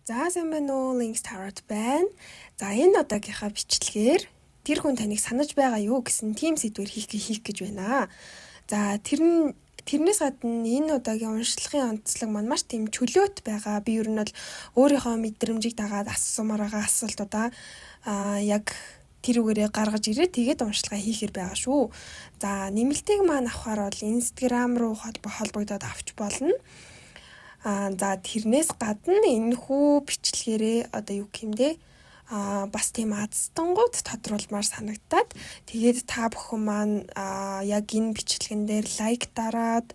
За сайн байна уу? Links Tarot байна. За энэ удаагийнхаа бичлэгээр тэр хүн таныг санаж байгаа юу гэсэн тийм сэдвээр хийх гэж байна. За тэрнээс гадна энэ удаагийн уншлагын онцлог маань маш тийм чөлөөт байгаа. Би ер нь бол өөрийнхөө мэдрэмжийг дагаад асуумаар байгаа асуултуудаа яг тэрүүгээрээ гаргаж ирээ тэгээд уншлагаа хийхэр байгаа шүү. За нэмэлтийг маань авахаар бол Instagram руу холбогдоод авч болно. За тэрнээс гадна энэхүү бичлэгээрээ одоо юу гэмдэ бас тийм азтангууд тодруулмаар санагтаад тэгээд та бүхэн маань яг энэ бичлэгэн дээр лайк дараад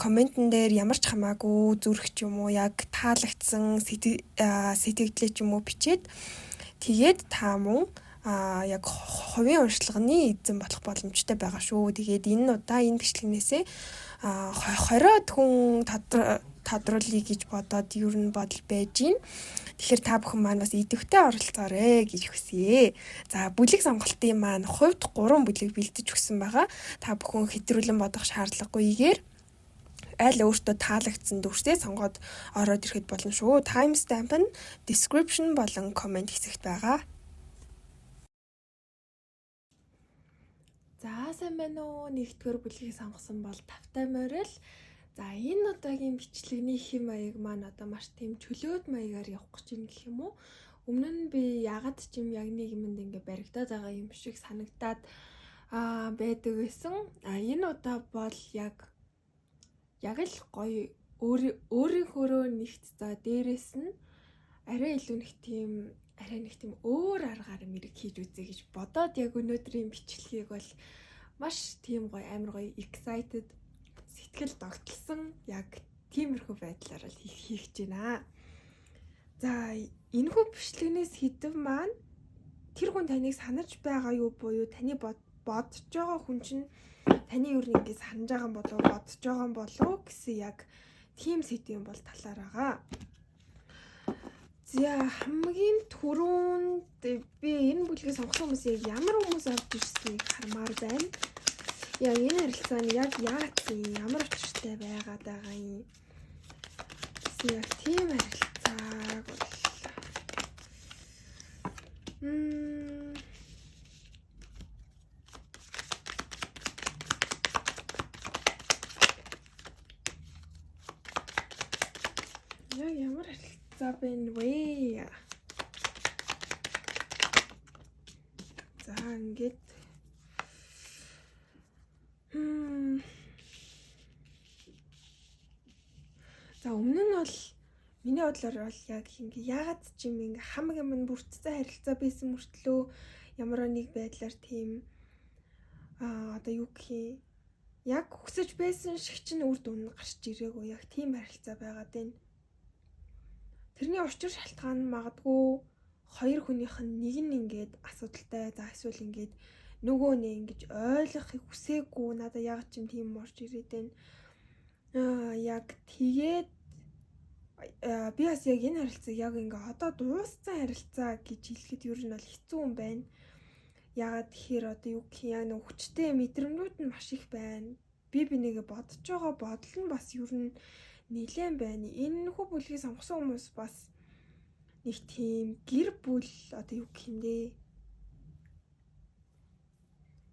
комментэн дээр ямар ч хамаагүй зүрх ч юм уу яг таалагдсан сэтгэлдээ ч юм уу бичээд тэгээд та мөн яг хувийн уншлагын эзэн болох боломжтой байгаа шүү. Тэгээд энэ удаа энэ бичлэгнээсээ 20-од хүн тодруулъя гэж бодоод ер нь бодол байж гин. Тэгэхээр та бүхэн маань бас идэвхтэй оролцоорой гэж хүсье. За бүлэг сонголтын маань хувьд 3 бүлэг бэлдэж өгсөн байгаа. Та бүхэн хэтрүүлэн бодох шаардлагагүйгээр аль өөртөө таалагдсан дүрсээ сонгоод ороод ирэхэд болно шүү. Timestamp нь description болон comment хэсэгт байгаа. За сайн байна уу? Нэгдүгээр бүлгийг сонгосон бол Тавтай морил. За энэ удаагийн бичлэгний хэм маяг маань одоо маш тийм чөлөөт маягаар явах гэж юм гэх юм уу? Өмнө нь би ягаад ч юм яг нэг юмд ингээ баригдаад байгаа юм шиг санагдаад байдаг байсан. Энэ удаа бол яг л гоё өөрийнхөө нэгт за дээрэс нь арай нэг тийм өөр аргаар мэрэг хийж үзье гэж бодоод яг өнөөдрийн бичлэгийг бол маш тийм гоё амар гоё excited сэтгэл догтлсон яг тиймэрхүү байдлаар л хийх гэж байна. За энэхүү бичлэгнээс хэдэн маань тэр хүн таныг санаж байгаа юу буюу таны бодож байгаа хүн чинь таны юу нэг санаж байгаа болов бодож байгаа болов гэсэн яг тийм сэдвийн бол талаар байгаа. За хамгийн түрүүнд би энэ бүлгийг сонгосон хүмүүсийг ямар хүмүүс авч ирснийг хармаар байна. Яг энэ харилцаа нь яг ямар учиртай байгаад байгаа юм. Яг тийм харилцааг бол яг ямар харилцаа байна вэ? За ингээд За өмнө нь бол миний бодлоор бол яг ингээ ягаад ч юм ингээ хамаг юм бүрдсэн харилцаа байсан мөртлөө ямар нэг байдлаар тийм одоо юу гэх юм яг хүсэж байсан шиг чинь үр дүн гарч ирээгүй яг тийм харилцаа байгаад байна. Тэрний учир шалтгаан нь магадгүй хоёр хүнийх нь нэг нь ингээд асуудалтай за эсвэл ингээд нөгөө нэг ингэж ойлгохыг хүсээгүй надаа яг ч юм тийм орж ирээд байна. Яг тэгээд би бас яг энэ харилцааг яг ингээ одоо дууссан харилцаа гэж хэлэхэд ер нь бол хэцүү юм байна. Ягаад тэгэхээр одоо юу гэх юм яг хүчтэй мэдрэмжүүд нь маш их байна. Би нэгэ бодож байгаа бодол нь бас ер нь нэлээд байна. Энэ хүү бүлгийг сонгосон хүмүүс бас нэг тийм гэр бүл одоо юу гэх юм бэ?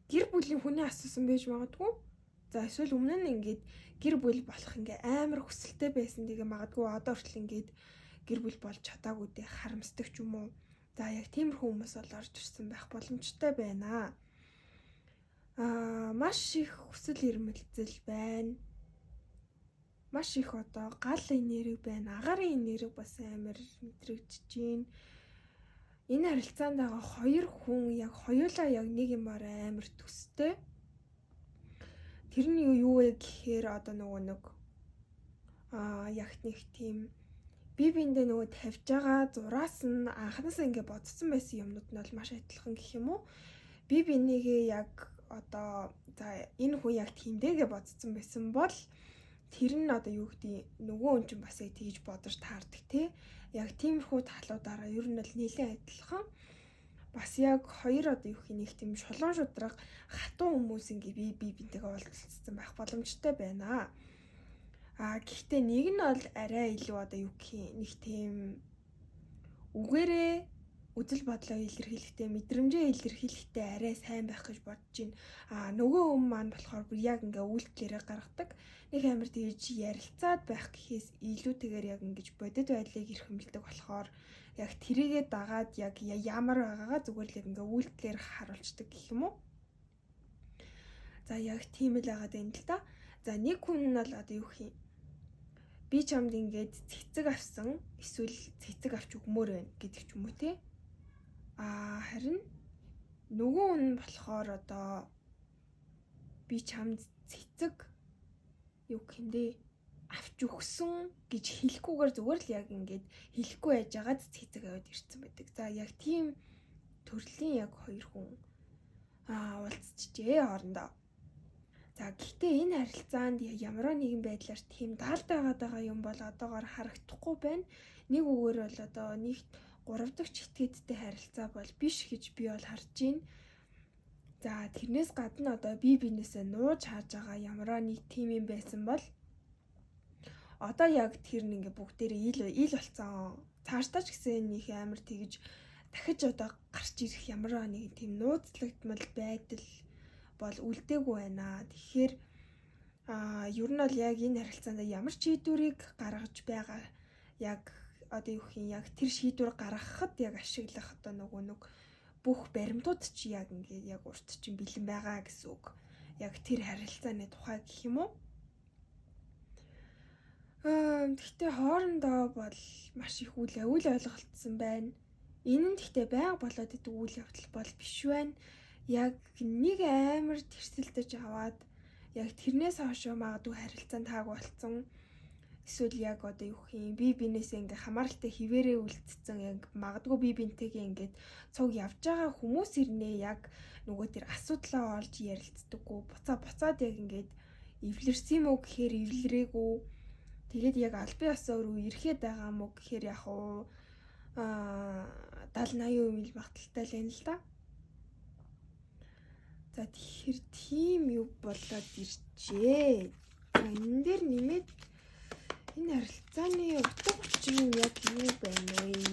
Гэр бүлийн хүний асуусан байж магадгүй. За эсвэл өмнө нь ингээд гэр бүл болох ингээ амар хүсэлтэй байсан тэгээ магадгүй одоо хүртэл ингээд гэр бүл болж чадаагүй дээ харамсдаг ч юм уу. За яг тиймэрхүү хүмүүс бол орж ирсэн байх боломжтой байна. Маш их хүсэл эрмэлзэл байна. Маш их одоо гал энерги байна. Агарын энерги бас амар мэдрэгдэж байна. Энэ харилцаанд байгаа хоёр хүн яг хоёулаа яг нэг юмар амар төстэй. Тэрний юу вэ гэхээр одоо нөгөө нэг яг нэг тийм биендээ нөгөө тавьж байгаа зураас нь анханасаа ингээ бодсон байсан юмнууд нь бол маш адилхан гэх юм уу. Бинийгээ яг одоо за энэ хүн яг тиймдээгээ бодсон байсан бол тэр нь одоо юу гэдэг нөгөө хүн чинь бас яг тэгж бодож таардаг те. Яг тиймэрхүү талуудаараа ер нь бол нэлээд адилхан. Бас яг хоёр одоо юу гэх нэг тийм шулуун шудраг хатуу хүмүүс ингээ бинтэйгээ уулзсан байх боломжтой байна. Гэхдээ нэг нь бол арай илүү одоо юу гэх нэг тийм үгээрээ үзэл бодлоо илэрхийлэхдээ мэдрэмжээ илэрхийлэхдээ арай сайн байх гэж бодож байна. Нөгөө хүн маань болохоор бүр яг ингээ үйлдэлээрээ гаргадаг. Нэг амар тэгж ярилцаад байх гэхээс илүүтэйгээр яг ингэж бодит байдлыг эрхэмлдэг болохоор яг тэрийгээ дагаад яг ямар байгаагаа зүгээр л яг ингээ үйлдэлээр харуулцдаг гэх юм уу. За яг тийм л байгаад байна л да. За нэг хүн нь бол одоо юу гэх юм? Би чамд ингээд цэцэг авсан, эсвэл цэцэг авч өгмөр байна гэдэг ч юм уу те. Харин нөгөө хүн нь болохоор одоо би чамд цэцэг юу гэндээ авч өгсөн гэж хэлэхгүйгээр зүгээр л яг ингээд хэлэхгүй байж байгаад цэцэг аваад ирсэн байдаг. За яг тийм төрлийн яг хоёр хүн уулзчихжээ хоорондоо. За гэхдээ энэ харилцаанд ямар нэгэн байдлаар тийм даалт байгаа юм бол одоогоор харагдахгүй байна. Нэг үгээр бол одоо нэг 3 дахь этгээдтэй харилцаа бол биш гэж би бол харж байна. За тэрнээс гадна одоо би бинээсээ нууж хааж байгаа ямар нэг тийм юм байсан бол одоо яг тэр нэг ингээ бүгдээрээ ил болцсон. Цаашдаа ч гэсэн нэг амар тэгж дахиж одоо гарч ирэх ямар нэг тийм нууцлагдмал байдал бол үлдээгүй байна. Тэгэхээр ер нь бол яг энэ харилцаанд ямар шийдвэрийг гаргаж байгаа яг одоо юу гэх юм яг тэр шийдвэр гаргахад яг ашиглах одоо нэг бүх баримтууд чи яг ингээд яг урт чинь бэлэн байгаа гэсэн үг. Яг тэр харилцааны тухай гэх юм уу? Гэхдээ хоорондоо бол маш их үйл ойлголцсон байна. Энэ нь гэхдээ байнга болоод идэг үйл явдал бол биш байна. Яг нэг амар тэрсэлдэж аваад яг тэрнээс хойшоо магадгүй харилцаан таагүй болцсон. Эсвэл яг одоо юу гэх юм би бинээсээ ингээ хамааралтай хിവэрээ үлдсэн яг магадгүй би бинтэйгээ ингээд цуг явж байгаа хүмүүс ирнэ яг нөгөө тэр асуудлаа олж ярилцдаггүй буцаад яг ингээд эвлэрсэн юм уу гэхээр эвлэрээгүй. Тэгээд яг албан ёсоор руу ирэхэд байгаа юм уу гэхээр яг 70-80% ил багталтай л байна л да. За тэгэхээр тийм юу болоод иржээ. За энэ дээр нэмээд энэ харилцааны утга учир нь яг юу байна вэ?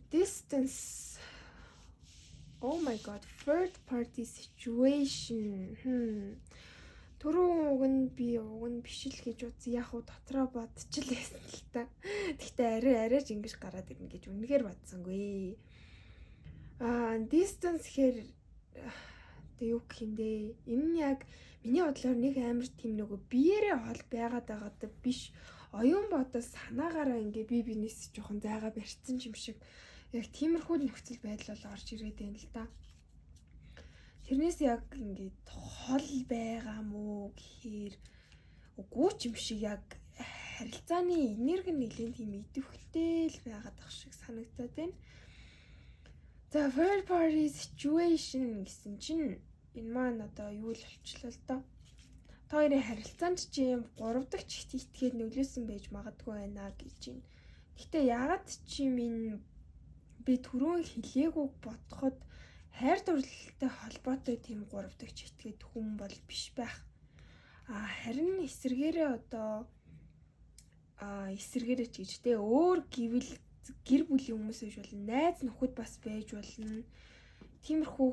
Distance. Oh my god, third party situation. Түрүүн уг нь биш л гэж үзье. Яг уу дотроо бодчихлээсэн л та. Гэхдээ арай ингэж гараад ирнэ гэж үнэхээр бодсонгүй. Distance гэхээр тэг юу гэх юм бэ? Энэ нь яг миний бодлоор нэг амар тийм нөгөө биеэрээ хол байгаад байгаа биш. Оюун бодол санаагаараа ингээ би бинээс жоохон зайгаа барьцсан юм шиг яг тиймэрхүү нөхцөл байдал бол орж ирээд байна л да. Тэрнээс яг ингээ хол байгаа мó гэхээр үгүй ч юм шиг яг харилцааны энерги нэлийн тийм идэвхтэй л байгаад ах шиг санагдаад байна. За third party situation гэсэн чинь энэ маань одоо юу л болчихлоо л доо. Та хоёрын харилцаанд чи 3 дахь этгээд нөлөөсөн байж магадгүй байна гэж байна. Гэтэ ягаад чи би түрүүн хэлээгүй бодоход хайр дурлалтай холбоотой тийм 3 дахь этгээд хүн бол биш байх. Харин эсэргээрээ одоо эсэргээрээ ч гэж те өөр гэвэл гэр бүлийн хүмүүс байж болно, найз нөхөд бас байж болно. Тиймэрхүү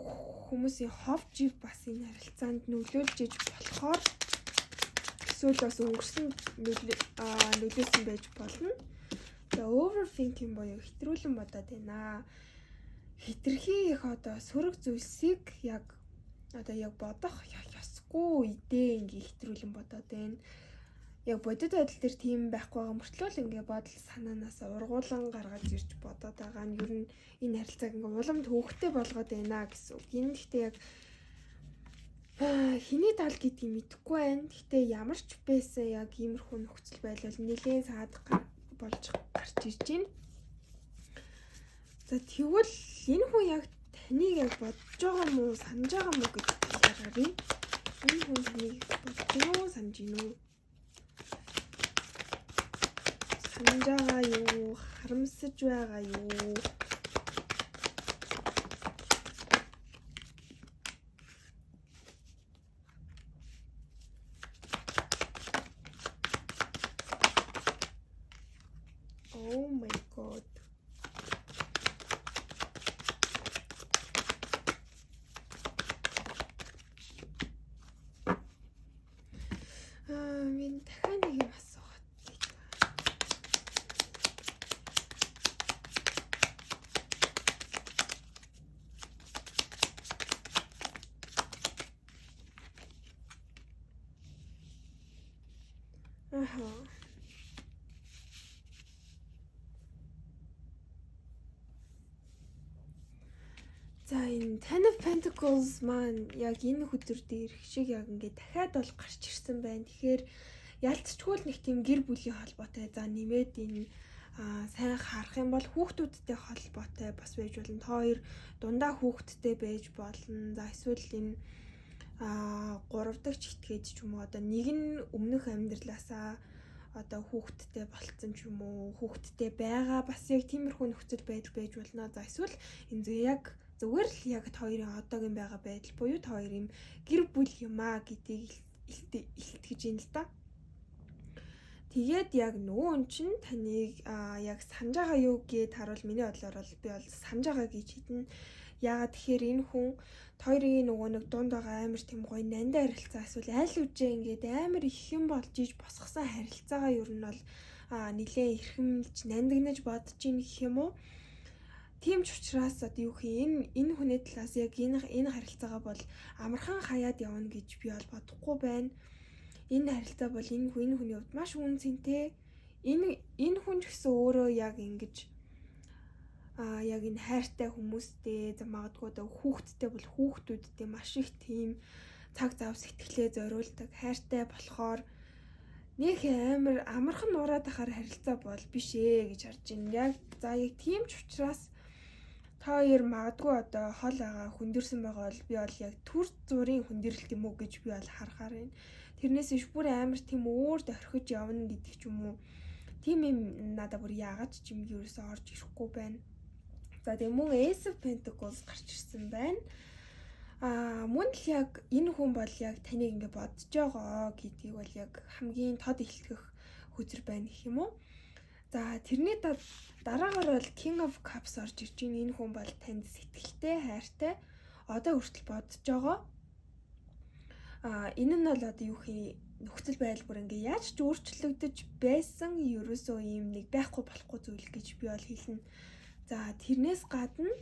хүмүүсийн ховж ив бас энэ харилцаанд нөлөөлж иж болохоор эсвэл бас өнгөрсөн нөлөөсөн байж болно. За overthinking буюу хэтрүүлэн бодоод байна. Хитрхи их одоо сөрөг зүйлсийг яг бодох ёсгүй идэ ингээ хэтрүүлэн бодоод байна. Яг бодит байдал дээр тийм байхгүй байгаа мөртлөө л ингээ бодол санаанаас ургуулan гаргаж ирж бодоод байгаа нь ер нь энэ харилцааг ингээ улам төвөгтэй болгоод байна гэсэн үг. Энэ гэхдээ яг хиний тал гэдгийг мэдэхгүй байна. Гэхдээ ямар ч байсан яг иймэрхүү нөхцөл байдал нэлээд саад болж гарч ирж байна. За тэгвэл энэ хүн яг таныг яг бодож байгаа мó санаж байгаа мó гэж хэлээрээ. Энэ хүн таныг бодож байгаа санаж гинөө. Санаж байгаа юу? Харамсаж байгаа юу? Аха. За энэ Ten of Pentacles маань яг энэ өдөр дээр шиг яг ингээд дахиад бол гарч ирсэн байна. Тэгэхээр ялцчгүй л нэг тийм гэр бүлийн холбоотой. За нэмээд энэ сайн харах юм бол хүүхдүүдтэй холбоотой бас байж болно. Та хоёр дундаа хүүхдтэй байж болно. За эсвэл энэ 3 дахь чигтгээд ч юм уу одоо нэг нь өмнөх амьдралаасаа одоо хүүхдтэй болцсон ч юм уу хүүхдтэй байгаа бас яг тиймэрхүү нөхцөл байдал байж болно. За эсвэл энэ яг зүгээр л яг та хоёрын одоогийн байгаа байдал буюу та хоёр юм гэр бүл юм аа гэдгийг илтгэж юм л да. Тэгээд яг нөгөө чинь таныг яг санаж байгаа юу гэд харуул миний бодлоор бол би бол санаж байгаа гэж хэлнэ. Яагаад тэгэхээр энэ хүн хоёрын нөгөө нэг дунд байгаа амар тийм гоё нандаа харилцаа эсвэл аль үжээ ингээд амар их юм болж иж босгосон харилцаагаа ер нь бол нэлээд эрхэмлж нандинаж бодож ийн гэх юм уу. Тийм ч учраас одоо юу хий энэ хүний талаас яг энэ харилцаагаа бол амархан хаяад явна гэж би бол бодохгүй байна. Энэ харилцаа бол энэ хүний хувьд маш үн цэнтэй. Энэ хүн ч гэсэн өөрөө яг ингэж яг энэ хайртай хүмүүстэй магадгүй одоо хүүхдтэй бол хүүхдүүдтэй маш их тийм цаг зав сэтгэлээ зориулдаг хайртай болохоор нэг амар амархан нураад ахаар харилцаа бол биш ээ гэж харж байна. Яг за яг тийм ч учраас та хоёр магадгүй одоо хол байгаа хүндэрсэн байгаа бол би бол яг түр зургийн хүндэрлэлт юм уу гэж би бол харахаар байна. Тэрнээс иш бүр амар тийм өөр дөрхиж явна гэдэг ч юм уу. Тийм юм надад бүр яагаад ч юм ерөөсөө орж ирэхгүй байна. За тийм мөн Ace of Pentacles гарч ирсэн байна. Мөн л яг энэ хүн бол яг таныг ингэ бодож байгаа гэдгийг бол яг хамгийн тод илтгэх хүзэр байна гэх юм уу. За тэрний дараагаар бол King of Cups орж ирж байна. Энэ хүн бол танд сэтгэлтэй, хайртай одоо хүртэл бодож байгаа. Энэ нь бол одоо юу хий нөхцөл байдал бүр ингээ яаж ч өөрчлөгдөж байсан ерөөсөө юм нэг байхгүй болохгүй зүйл гэж би бол хэлнэ. За тэрнээс гадна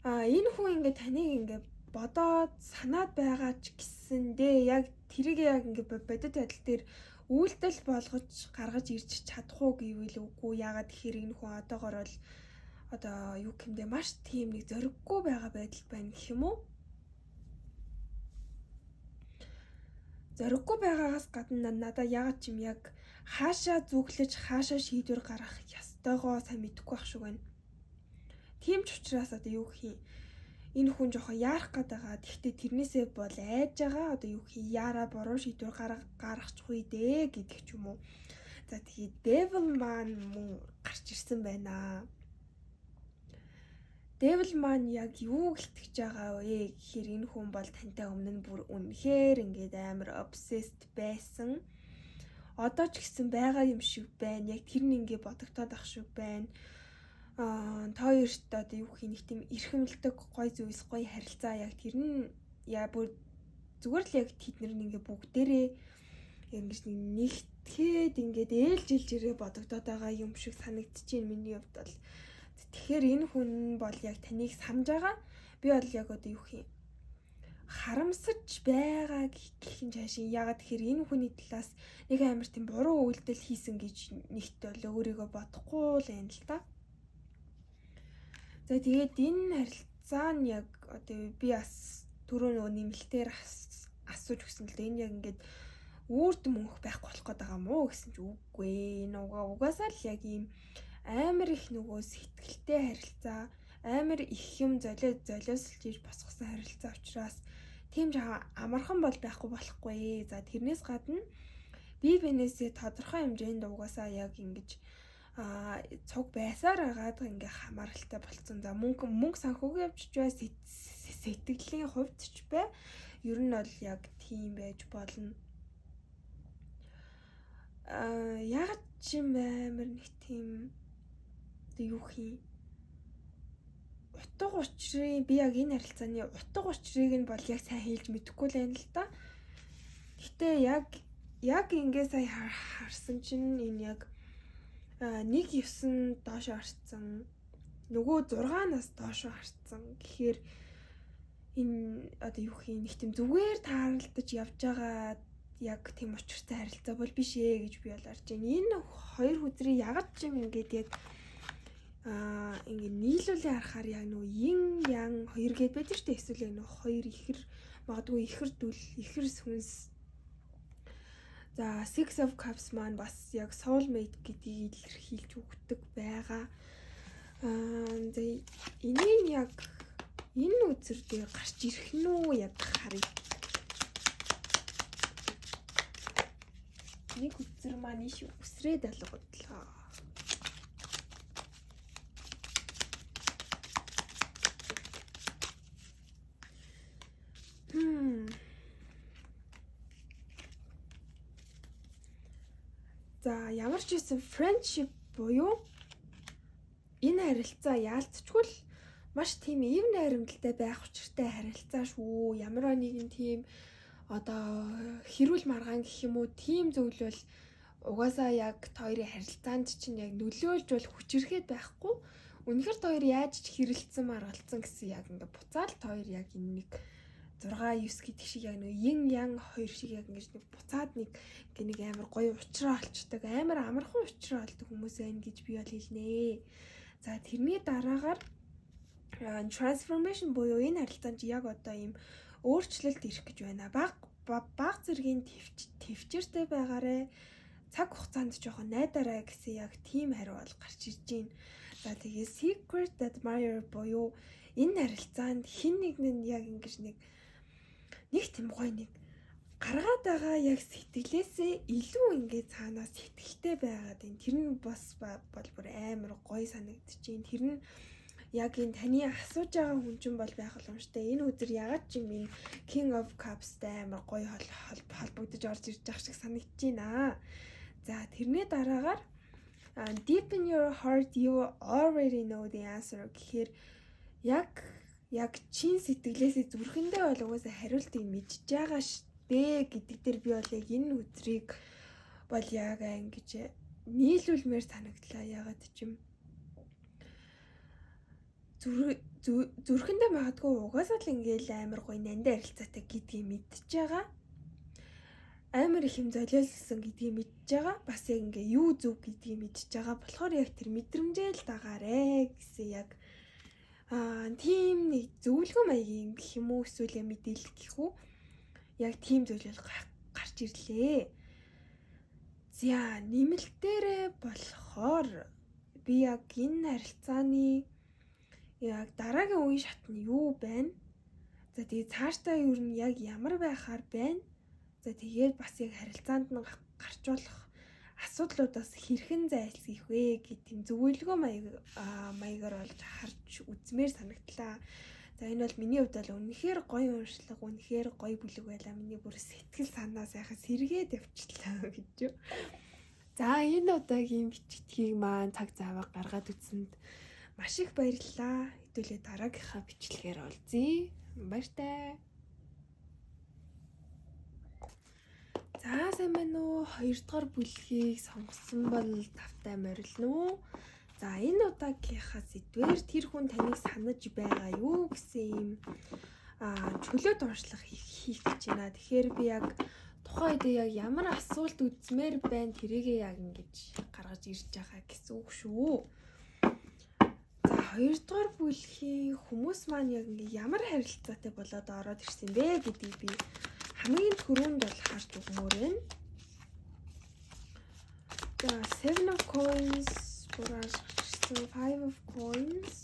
энэ хүн ингээ таныг ингээ бодоод санаад байгаа ч гэсэндээ яг тэрийг яг ингээ бодит байдал дээр үйлдэл болгож гаргаж ирж чадах уу гэвэл үгүй. Яагаад тэгэхээр энэ хүн одоогоор бол одоо юу гэмдэ маш тийм нэг зориггүй байгаа байдал байна гэх юм уу. Зориггүй байгаагаас гадна надаа яагаад ч юм яг хаашаа зүглэж хаашаа шийдвэр гаргах ёстойгоо сайн мэдэхгүй байх шиг байна. Тийм ч учраас одоо юу гэх юм энэ хүн жоохон яарах гээд байгаа. Тэгвэл тэрнээсээ бол айж байгаа. Одоо юу гэх юм яараа буруу шийдвэр гаргачихгүй дээ гэдэг ч юм уу. За тэгээд Devil маань мөн гарч ирсэн байна. Devil маань яг юу гэлтгэж байгаа вэ гэхээр энэ хүн бол тантай өмнө нь бүр үнэхээр ингээд амар obsessed байсан. Одоо ч гэсэн байгаа юм шиг байна. Яг тэр нь ингээд бодогдоод ах шиг байна. Та хоёрт одоо юу гэх нэг тийм эрхэмлдэг гой зүйлс гой харилцаа яг тэр нь яа бүр зүгээр л яг тэднэр ингээ бүгдээрээ ингэж нэгтгэхэд ингээд ээлжилж ирээ бодогдоод байгаа юм шиг санагдчихээн миний хувьд бол. Тэгэхээр энэ хүн бол яг таныг санаж байгаа. Би бол яг одоо юу гэх юм харамсаж байгаа гэх юм цаашин ягаад тэгэхээр энэ хүний талаас нэг амар тийм буруу үйлдэл хийсэн гэж нэгт бол өөрийгөө бодохгүй л байна л та. За тэгээд энэ харилцаа нь яг одоо би бас түрүү нөгөө нэмэлтээр асууж өгсөн л дээ. Энэ яг ингээд үрд мөнх байхгүй болох гээд байгаа мó гэсэн чи үгүй. Энэ угаасаа л яг ийм амар их нөгөө сэтгэлтэй харилцаа, амар их юм золиослж иж босгосон харилцаа учраас тийм ч амархан бол болохгүй. За тэрнээс гадна бие биенээсээ тодорхой хэмжээнд угаасаа яг ингэж цуг байсаар агаад ингээ хамааралтай болцсон. За мөнгө санхүүгийн явж бай сэтгэлийн хувьд ч бай. Ер нь бол яг тийм байж болно. Яг ч юм амар нэг тийм юу хий утга учирыг би яг энэ харилцааны утга учирыг нь бол яг сайн хэлж мэдэхгүй л байна л да. Гэтэ яг ингээ сая харсан чинь энэ яг 1.9 доошо харцсан. Нөгөө 6-наас доошо харцсан. Тэгэхээр энэ одоо юу хий нэг тийм зүгээр таарлаж явж байгаа яг тийм учиртай харилцаа бол биш ээ гэж би бол харж байна. Энэ хоёр хүзрийг ягаад ч юм ингээд яг ингээд нийлүүлээ харахаар яг нөгөө yin yang хоёр гээд байдаг шүү дээ. Эсвэл яг нөгөө хоёр ихэр магадгүй ихэр дүл, ихэр сүнс. За Six of Cups маань бас яг soulmate гэдгийг илэрхийлж өгдөг байгаа. Энийг яг энэ үзэр дээр гарч ирэх нь үү яг харъя. Нэг үзэр маань иш үсрээд алгадлаа. За ямар ч байсан friendship буюу энэ харилцаа яалтчгүй л маш тийм ив найрамдалтай байх учиртай харилцаа шүү. Ямар нэгэн тийм одоо хэрүүл маргаан гэх юм уу тийм зөвлөл угаасаа яг хоёрын харилцаанд чинь яг нөлөөлж бол хүчрэхэд байхгүй. Үнэхээр хоёр яаж ч хэрэлцсэн маргалцсан гэсэн яг ингээ буцаал хоёр яг энэ нэг 6 9 гэдэг шиг яг нэг yin yang хоёр шиг яг ингэж нэг буцаад нэг ингээ нэг амар гоё уучраа олчдаг амар амархан уучраа олдог хүмүүс байна гэж би бол хэлнэ. За тэрний дараагаар transformation буюу энэ харилцаанд яг одоо ийм өөрчлөлт ирэх гэж байна. Баг зэргийн төвчээртэй байгаарэ цаг хугацаанд жоохон найдараа гэсэн яг тийм хариу бол гарч ирж байна. За тэгээ secret admirer буюу энэ харилцаанд хин нэг нь яг ингэж нэг тийм гоё нэг гаргаад байгаа яг сэтгэлээсээ илүү ингээд цаанаас сэтгэлтэй байгаад энэ тэр нь бас бол бүр амар гоё санагдчихээн. Тэр нь яг энэ таны асууж байгаа хүн чинь бол байх боломжтой. Энэ өдөр ягаад ч юм энэ King of Cups-тай амар гоё холбогдож орж ирж байгаа шиг санагдчихээн. За тэрний дараагаар deep in your heart you already know the answer гэхээр яг чин сэтгэлээсээ зүрхэндээ бол угаасаа хариултыг мэдж байгаа штэ гэдэг дээр би бол яг энэ өдрийг бол яг ингэж нийлүүлмээр санагдлаа. Ягаад ч юм зүрхэндээ магадгүй угаасаа л ингээл амар гоё нандаа харилцаатай гэдгийг мэдж байгаа. Амар их юм золиолсон гэдгийг мэдж байгаа. Бас яг ингээ юу зөв гэдгийг мэдж байгаа. Болохоор яг тэр мэдрэмжээ л дагаарэ гэсэн яг тийм нэг зөвлөгөө маягийн гэх юм уу эсвэл мэдээлэл гэх үү. Яг тийм зөвлөл гарч ирлээ. За нэмэлтээрээ болохоор би яг энэ харилцааны яг дараагийн үе шат нь юу байна? За тэгээ цаашдаа юу нь яг ямар байхаар байна? За тэгээд бас яг харилцаанд нь гарч болох асуудлуудаас хэрхэн зайлсхийх вэ гэдэг зөвлөгөө маягаар болж харж үзмээр санагдлаа. За энэ бол миний хувьд бол үнэхээр гоё уншлага, үнэхээр гоё бүлэг байлаа. Миний бүр сэтгэл санаа сайхан сэргээд явчихлаа гэж юу. За энэ удаагийн бичлэгийг маань цаг зав гаргаад үзсэнд маш их баярлалаа. Хэдүүлээ дараагийнхаа бичлэгээр олзъя. Баяртай. За сайн байна уу? 2 дугаар бүлгийг сонгосон бол тавтай морилно уу? За энэ удаагийнхаа сэдвээр тэр хүн таныг санаж байгаа юу гэсэн ийм чөлөөт уншлага хийх гэж байна. Тэгэхээр би яг тухайн үед яг ямар асуулт үзмээр байна тэрийгээ яг ингэж гаргаж ирж байгаа гэсэн үг шүү. За 2 дугаар бүлгийн хүмүүс маань яг ингэ ямар харилцаатай болоод ороод ирсэн бэ гэдгийг би хамгийн түрүүнд бол харж өгмөр байна. За 7 of coins, 5 of coins.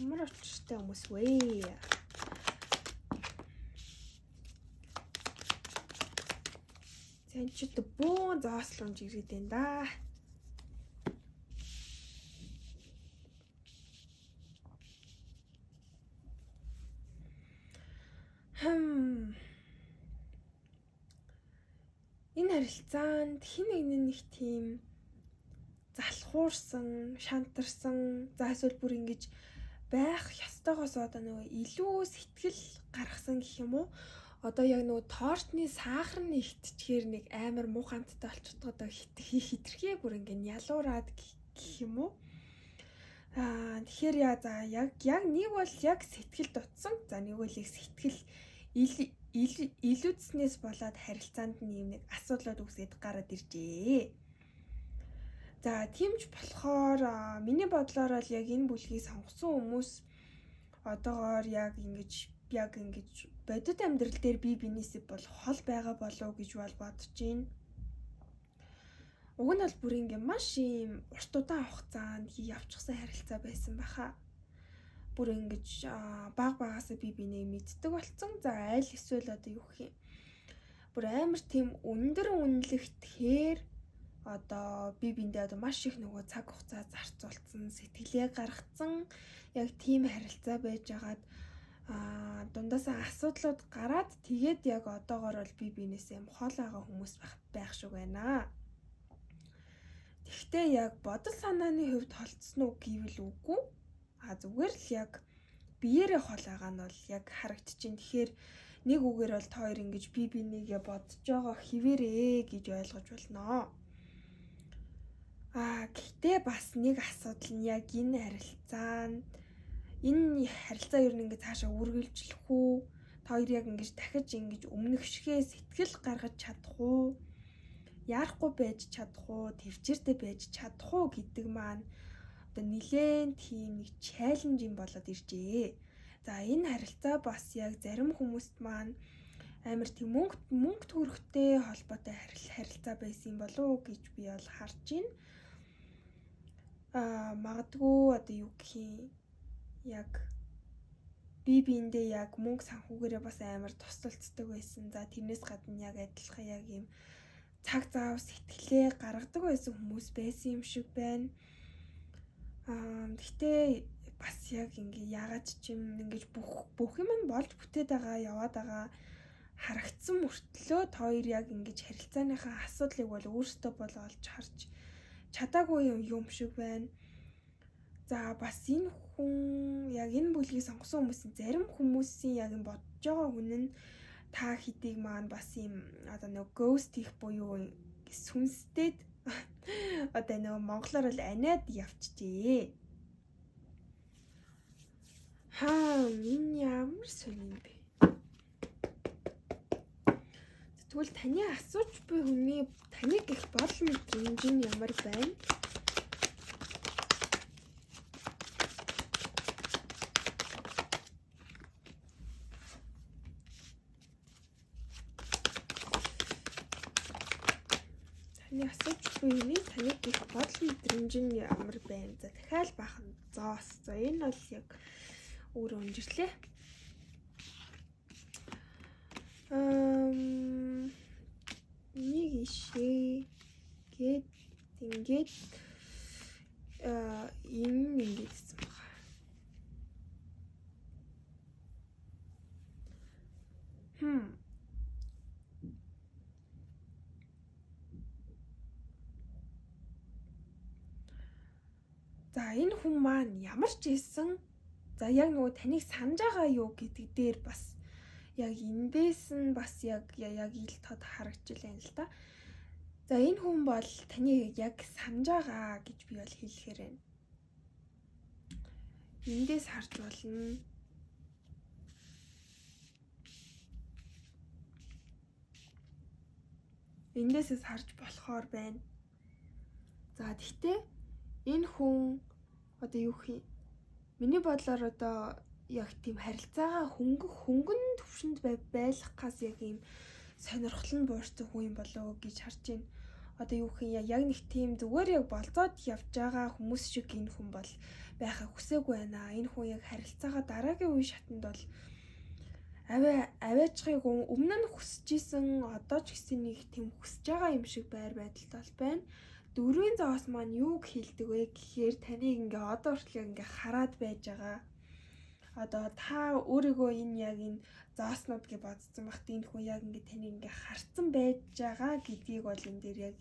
Ямар очтой хүмүүс вэ? Зэн чи бөөн зоосломж ирээд байна да. Энэ харилцаанд хин нэг тийм залхуурсан, шантарсан, за эсвэл бүр ингэж байх ёстойгоос одоо нөгөө илүү сэтгэл гаргасан гэх юм уу? Одоо яг нөгөө тортны сахар нь ихтчихээр нэг амар муухамттай болчиход одоо хитрхээ бүр ингэ ялуураад гэх юм уу? Тэгэхээр яг нэг бол яг сэтгэл дутсан. За нэг бол яг сэтгэл илүүдснээс болоод харилцаанд нэг асуудлууд үүсгээд гараад иржээ. За тиймч болохоор миний бодлоор л яг энэ бүлгийг сонгосон хүмүүс одоогоор яг ингэж бодит амьдрал дээр бие биенээсээ бол хол байгаа болов гэж бол бодож байна. Уг нь бол бүр ингэ маш юм урт удаан хугацаанд явчихсан харилцаа байсан баха. Бүр ингэж багасаа бие биенээ мэддэг болсон. За аль эсвэл одоо юу гэх юм. Бүр амар тийм өндөр үнэлэгдэхээр одоо бие биендээ одоо маш их нөгөө цаг хугацаа зарцуулсан, сэтгэлээ гаргацсан яг тийм харилцаа байж агаад дундаасаа асуудлууд гараад тэгээд яг одоогоор бол бие биенээсээ юм хол байгаа хүмүүс байх шиг байна. Тэгвэл яг бодол санааны хувьд холдсон уу гэвэл үгүй. Зүгээр л яг биеэрээ хол байгаа нь бол яг харагдчихээн. Тэгэхээр нэг үгээр бол та хоёр ингэж бие бинийгээ бодож байгаа хിവэрээ гэж ойлгож болно. Гэхдээ бас нэг асуудал нь яг энэ харилцаа ер нь ингэ цаашаа үргэлжлэх үү? Та хоёр яг ингэж дахиж ингэж өмнөх шигээ сэтгэл гаргаж чадах уу? Яарахгүй байж чадах уу? Төвчээртэй байж чадах уу гэдэг маань одоо нэлээд тийм нэг чаленж юм болоод иржээ. За энэ харилцаа бас яг зарим хүмүүст маань амар тийм мөнгө төгрөгтэй холбоотой харилцаа байсан болов уу гэж би бол харж байна. Магадгүй одоо юу гэх юм яг бие биендээ яг мөнгө санхүүгээрээ бас амар тусалцдаг байсан. За тэрнээс гадна яг адилхан яг юм цаг зав сэтгэлээ гаргадаг байсан хүмүүс байсан юм шиг байна. Гэхдээ бас яг ингээ ягаад ч юм ингэж бүх юм нь болж бүтээд байгаа яваад байгаа харагдсан мөртлөө хоёр яг ингэж харилцааныхаа асуудлыг бол өөрсдөө бол олж харж чадаагүй юм шиг байна. За бас энэ хүн яг энэ бүлгийг сонгосон хүмүүсийн зарим хүмүүсийн яг энэ бодож байгаа хүн нь та хэдийг маань бас юм одоо нэг ghost их буюу сүнстэд одоо нэг монголоор бол аниад явчихжээ. Энэ ямар сонирн бэ? Тэгвэл таны асууж буй хүний таныг их бодол мэдрэмж нь ямар байна? Таны асууж буй хүний таныг их бодол мэдрэмж нь ямар байна? За дахиад бахан зоос. За энэ бол яг өөрөө өнжирлээ. Нэг ишээ гээд ингээд энэ ингэсэн байна. За энэ хүн маань ямар ч ийсэн за яг нөгөө таныг санаж байгаа юу гэдэг дээр бас яг эндээс нь бас яг ил тод харагдчихлаа л да. За энэ хүн бол таныг яг санаж байгаа гэж би бол хэлэхээр байна. Эндээс харж болно. Эндээсээс харж болохоор байна. За тэгтээ энэ хүн одоо юу хий? Миний бодлоор одоо яг тийм харилцаагаа хөнгөн төвшөнд байлгахаас яг ийм сонирхол нь буурсан хүн юм болоо гэж харж байна. Одоо юу хий яг нэг тийм зүгээр яг болцоод явж байгаа хүмүүс шиг энэ хүн бол байхаа хүсээгүй байна. Энэ хүн яг харилцаагаа дараагийн үе шатанд бол аваачхыг өмнө нь хүсэж исэн одоо ч гэсэн нэг тийм хүсэж байгаа юм шиг байр байдалтай бол байна. Дөрвийн зоос маань юуг хэлдэг вэ гэхээр таныг ингээ одоо хүртэл ингээ хараад байж байгаа. Одоо та өөрийгөө энэ яг энэ зооснууд гэж бодсон багт энэ хүн яг ингээ таныг ингээ харцсан байж байгаа гэдгийг бол энэ дээр яг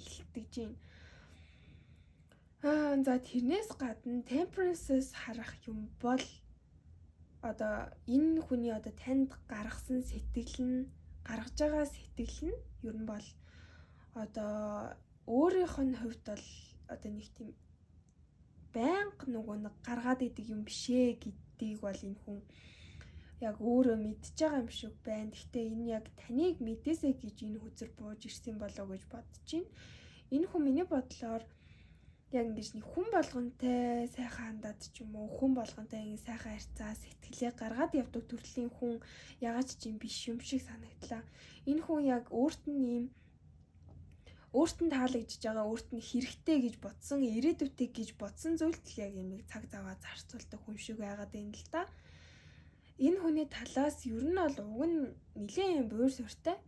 илтгэж байна. За тэрнээс гадна temperance-с харах юм бол одоо энэ хүний одоо танд гаргасан сэтгэл нь гаргаж байгаа сэтгэл нь ер нь бол одоо өөрийнх нь хувьд бол одоо нэг тийм байнга нөгөө нэг гаргаад идэг юм бишээ гэдгийг бол энэ хүн яг өөрөө мэдж байгаа юм шиг байна. Гэхдээ энэ яг таныг мэдээсэй гэж энэ хүзэр бууж ирсэн болоо гэж бодож байна. Энэ хүн миний бодлоор яг ингэж нэг хүн болгонтэй сайхан хандаад ч юм уу, хүн болгонтэй ингэ сайхан харьцаа сэтгэлээ гаргаад явдаг төрлийн хүн ягаад ч юм биш юм шиг санагдлаа. Энэ хүн яг өөрт нь таалагдж байгаа, өөрт нь хэрэгтэй гэж бодсон, ирээдүйтэй гэж бодсон зүйлт л яг юм цаг заваа зарцуулдаг хүн шиг байгаад байна л да. Энэ хүний талаас ер нь бол уг нь нэлээд буур суртай.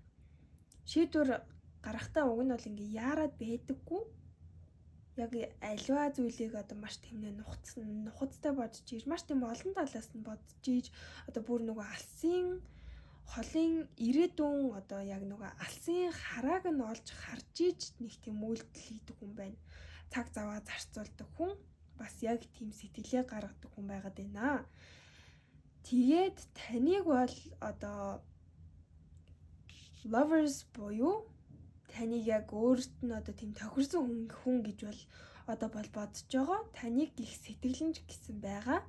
Шийдвэр гаргахтаа уг нь бол ингээ яарад байдаггүй. Яг аливаа зүйлийг одоо маш тэмнээ нухацтай бодож ийж, маш тийм олон талаас нь бодож ийж, одоо бүр нөгөө алсын холын ирээдүйн одоо яг нөгөө алсын харааг нь олж харж ийж нэг тийм үйлдэл хийдэг хүн байна. Цаг заваа зарцуулдаг хүн, бас яг тийм сэтгэлээ гаргадаг хүн байгаад байна. Тэгээд таныг бол одоо lovers буюу таныг яг өөрт нь одоо тийм тохирсон хүн гэж бол одоо бол бодож байгаа. Таныг их сэтгэлэнж гэсэн байгаа.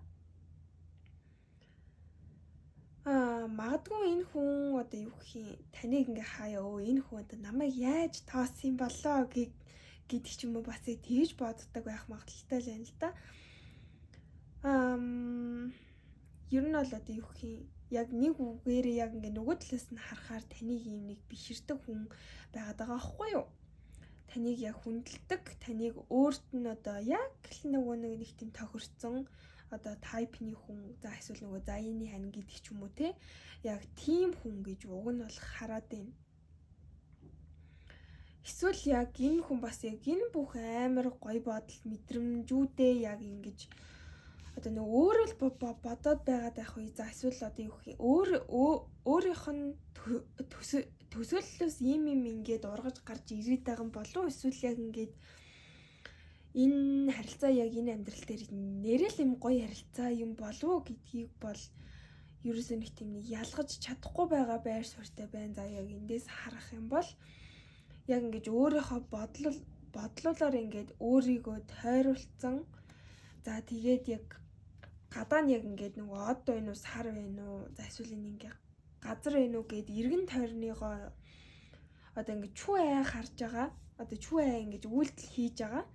Магадгүй энэ хүн одоо юу гэх юм, таныг ингээ хаяа энэ хүн одоо намайг яаж тоосон болоо гэдэг ч юм уу, бас тэгж боддог байх магадaltaй л байна л да. Ер нь бол одоо юу гэх юм, яг нэг үгээр яг ингээ нөгөө талаас нь харахаар таныг юм нэг биширдэг хүн байгаад байгаа аахгүй юу? Таныг яг хүндэлдэг, таныг өөрт нь одоо яг л нөгөө нэг тийм тохирсон одоо тайпны хүн, за эсвэл нөгөө заяаны хань гэдэг ч юм уу те, яг тийм хүн гэж уг нь бол хараад байна. Эсвэл яг энэ хүн бас яг энэ бүх амар гоё бодол мэдрэмжүүдээ яг ингэж одоо нэг өөрөө л бодоод байгаад байх үе, за эсвэл одоо юу гэх өөрийнх нь төсөөллөөс ийм ингээд ургаж гарч ирээд байгаа юм болов, эсвэл яг ингээд энэ харилцаа яг энэ амьдрал дээр нэрэл юм гоё харилцаа юм болов гэдгийг бол ерөөсөө нэг тийм нэг ялгаж чадахгүй байгаа байр суурьтай байна. За яг эндээс харах юм бол яг ингэж өөрийнхөө бодлолоор ингээд өөрийгөө тойруулсан. За тэгээд яг гадаа нь яг ингээд нөгөө од байна уу, сар байна уу, за эсвэл энэ ингээд газар байна уу гэд эргэн тойрныгоо одоо ингээд чүү харж байгаа. Одоо чүү ингээд үйлдэл хийж байгаа.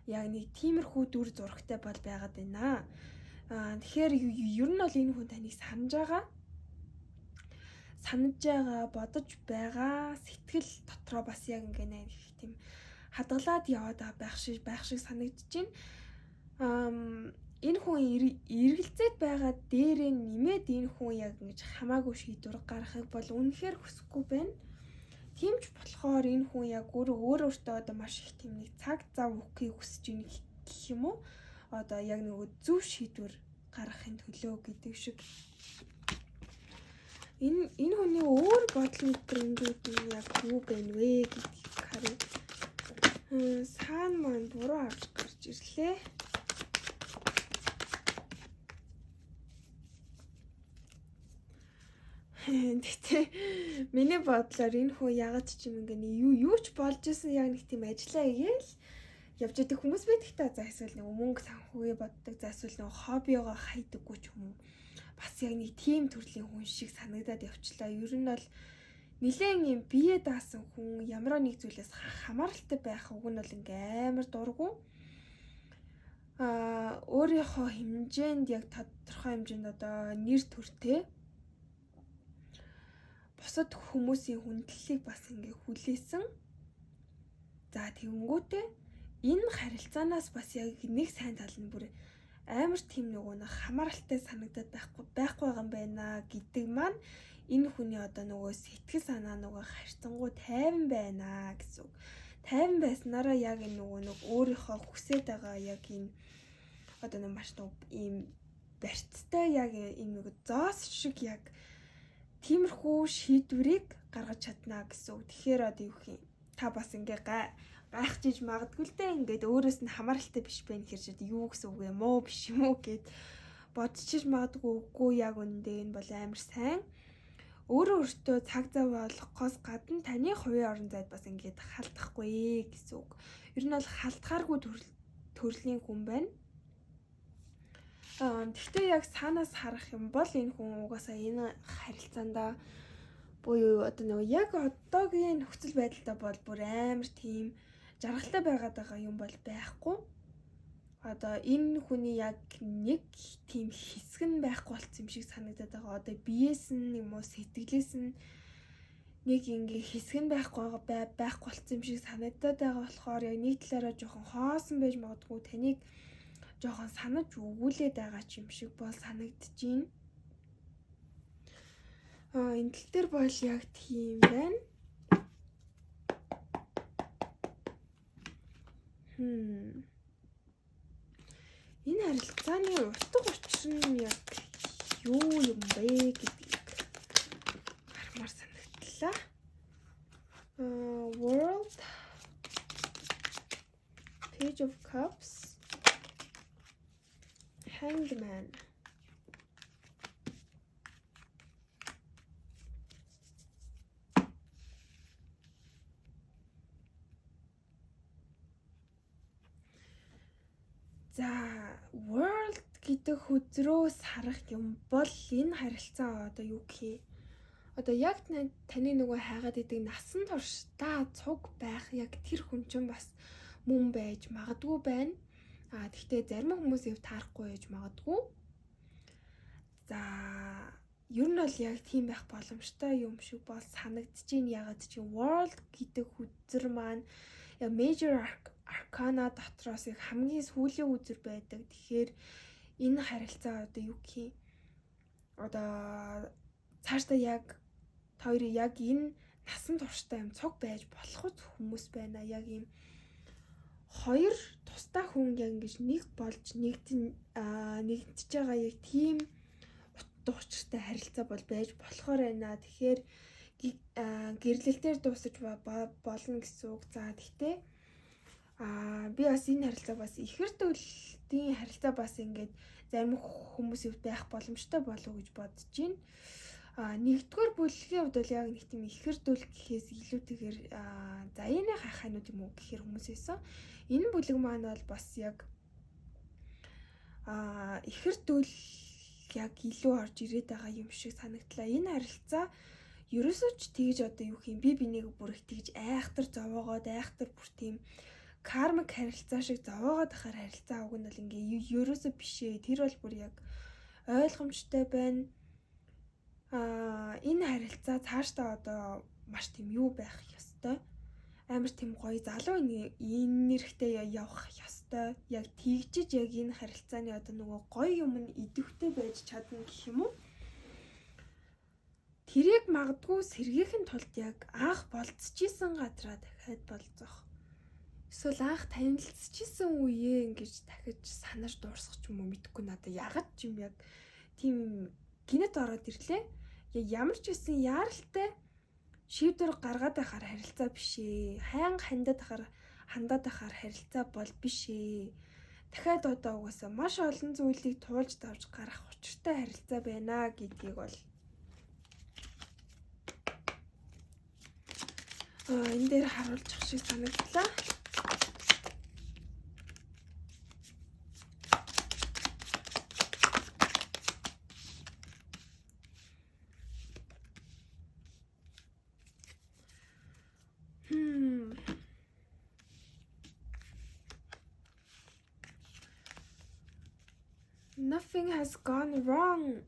Яг нэг тиймэрхүү дүр зурагтай бол байгаад байна. Тэгэхээр ер нь бол энэ хүн таныг санаж байгаа, бодож байгаа, сэтгэл дотроо бас яг ингээд нэг тийм хадгалаад яваад байх шиг санагдаж байна. Энэ хүн эргэлзээд байгаа дээрээ нэмээд энэ хүн яг ингэж хамаагүй шийдвэр гаргахыг бол үнэхээр хүсэхгүй байна. Тиймч болохоор энэ хүн яг өөртөө одоо маш их тийм нэг цаг зав өгөхийг хүсэж ийн гэх юм уу? Одоо яг нөгөө зөв шийдвэр гаргахын төлөө гэдэг шиг. Энэ хүний өөр бодол мэдрэмжүүд нь яг юу байна вэ гэдгийг харъя. Саан маань буруу авч гарч ирлээ. Тэгтээ миний бодлоор энэ хүн ягаад ч юм ингээ юу ч болж исэн яг нэг тийм ажиллаа игээл явж байгаа хүмүүс байдаг та. За эсвэл нэг мөнгө санхүүгээ боддог, за эсвэл нэг хоббигоо хайдаггүй ч юм уу. Бас яг нэг тийм төрлийн хүн шиг санагдаад явчлаа. Ер нь бол нэлээд юм бие даасан хүн, ямар нэг зүйлээс хамааралтай байх уг нь бол ингээ амар дургу. Өөрийнхөө хэмжээнд яг тодорхой хэмжээнд одоо нэр төртэй бусад хүмүүсийн хүндлэлийг бас ингээ хүлээсэн. За тэгэнгүүтээ энэ харилцаанаас бас яг нэг сайн тал нь бүр амар тийм нөгөө хамааралтай санагдаад байхгүй байгаа юм байна гэдэг маань энэ хүний одоо нөгөө сэтгэл санаа нөгөө харьцангуй тайван байна гэсэн үг. Тайван байснараа яг энэ нөгөө өөрийнхөө хүсэж байгаа яг энэ одоо нэг маш ийм барьцтай яг ийм нөгөө зоос шиг яг тиймэрхүү шийдвэрийг гаргаж чадна гэсэн үг. Тэгэхээр одоо юу гэх юм, та бас ингээ гайхаж магадгүй л дээ, ингээд өөрөөс нь хамааралтай биш байх хэрэг юу гэсэн үг юм уу, биш юм уу гэд бодчих магадгүй. Үгүй яг үндэ энэ бол амар сайн. Өөртөө цаг зав олгохоос гадна таны хувийн орон зайд бас ингээд халдахгүй гэсэн үг. Ер нь бол халтгааргүй төрлийн хүн байна. Гэхдээ яг санаас харах юм бол энэ хүн угаасаа энэ харилцаандаа буюу одоо нөгөө яг одоогийн нөхцөл байдалтай бол бүр амар тийм жаргалтай байгаад байгаа юм бол байхгүй. Одоо энэ хүний яг нэг тийм хэсэг нь байхгүй болсон юм шиг санагдаад байгаа. Одоо биеэс нь юм уу сэтгэлээс нь нэг ингээ хэсэг нь байхгүй болсон юм шиг санагдаад байгаа болохоор яг нэг талаараа жоохон хоосон байж магадгүй таныг жоохон санаж өгүүлээд байгаа ч юм шиг бол санагдаж байна. Энэ тал дээр бол яг тийм байна. Энэ харилцааны утга учир нь яг юу юм бэ гэдгийг хармаар санагдлаа. World Page of Cups Hanged Man. За, world гэдэг хөзрөөс харах юм бол энэ харилцаа одоо юу гэхээ? Одоо яг таны нөгөө хайгаад идэг насан туршдаа цуг байх яг тэр хүн чинь бас мөн байж магадгүй байна. Гэхдээ зарим хүмүүсийг таарахгүй байж магадгүй. За, ер нь бол яг тийм байх боломжтой юм шиг бол санагдаж байна. Ягаад чи world гэдэг хөзөр маань major arcana дотроос яг хамгийн сүүлийн үзэр байдаг. Тэгэхээр энэ харилцаа одоо юу гэх юм? Одоо цаашдаа яг хоёрын яг энэ насан турштай юм цуг байж болох хүмүүс байна. Яг ийм хоёр тусдаа хүн яг ингэж нэг болж нэгдэж байгаа яг тийм утга учиртай харилцаа бол байж болохоор байна. Тэгэхээр гэрлэлтээр дуусаж болно гэсэн үг. За тэгтээ би бас энэ харилцаа бас ихэр төлөвийн харилцаа бас ингээд зарим хүмүүсийн байх боломжтой болов гэж бодож байна. Нэгдүгээр бүлгийн хувьд бол яг нэг тийм ихэр дүүл гэхээс илүүтэйгээр заяаны хайханууд юм уу гэхээр хүмүүсээсэн энэ бүлэг маань бол бас яг ихэр дүүл яг илүү орж ирээд байгаа юм шиг санагдлаа. Энэ харилцаа ерөөсөө ч тэгж одоо юу юм би бинийг бүр их тэгж айхтар зовоогоод айхтар бүр тийм кармик харилцаа шиг зовоогоод ахаар харилцаа уг нь бол ингээ ерөөсөө бишээ. Тэр бол бүр яг ойлгомжтой байна. Энэ харилцаа цаашдаа одоо маш тийм юу байх ёстой. Амар тийм гоё залуу нэрхтэй явах ёстой. Яг тэгжиж яг энэ харилцааны одоо нөгөө гоё юм нь идэвхтэй байж чадна гэх юм уу? Тэрийг магадгүй сэргийхэн тулд яг анх болцчихсэн газараа дахиад болцох. Эсвэл анх танилцчихсан үеэ ингэж дахиж санаж дуурсах ч юм уу мэдэхгүй надаа ягаад ч юм яг тийм гинэт ороод ирлээ. Ямар ч байсан яаралтай шийдвэр гаргаад байхаар харилцаа биш ээ. Хайнга хандаад байхаар харилцаа бол биш ээ. Дахиад одоо угаасаа маш олон зүйлийг туулж давж гарах учиртай харилцаа байна гэдгийг бол энэ дээр харуулчих шиг санагдлаа. Nothing has gone wrong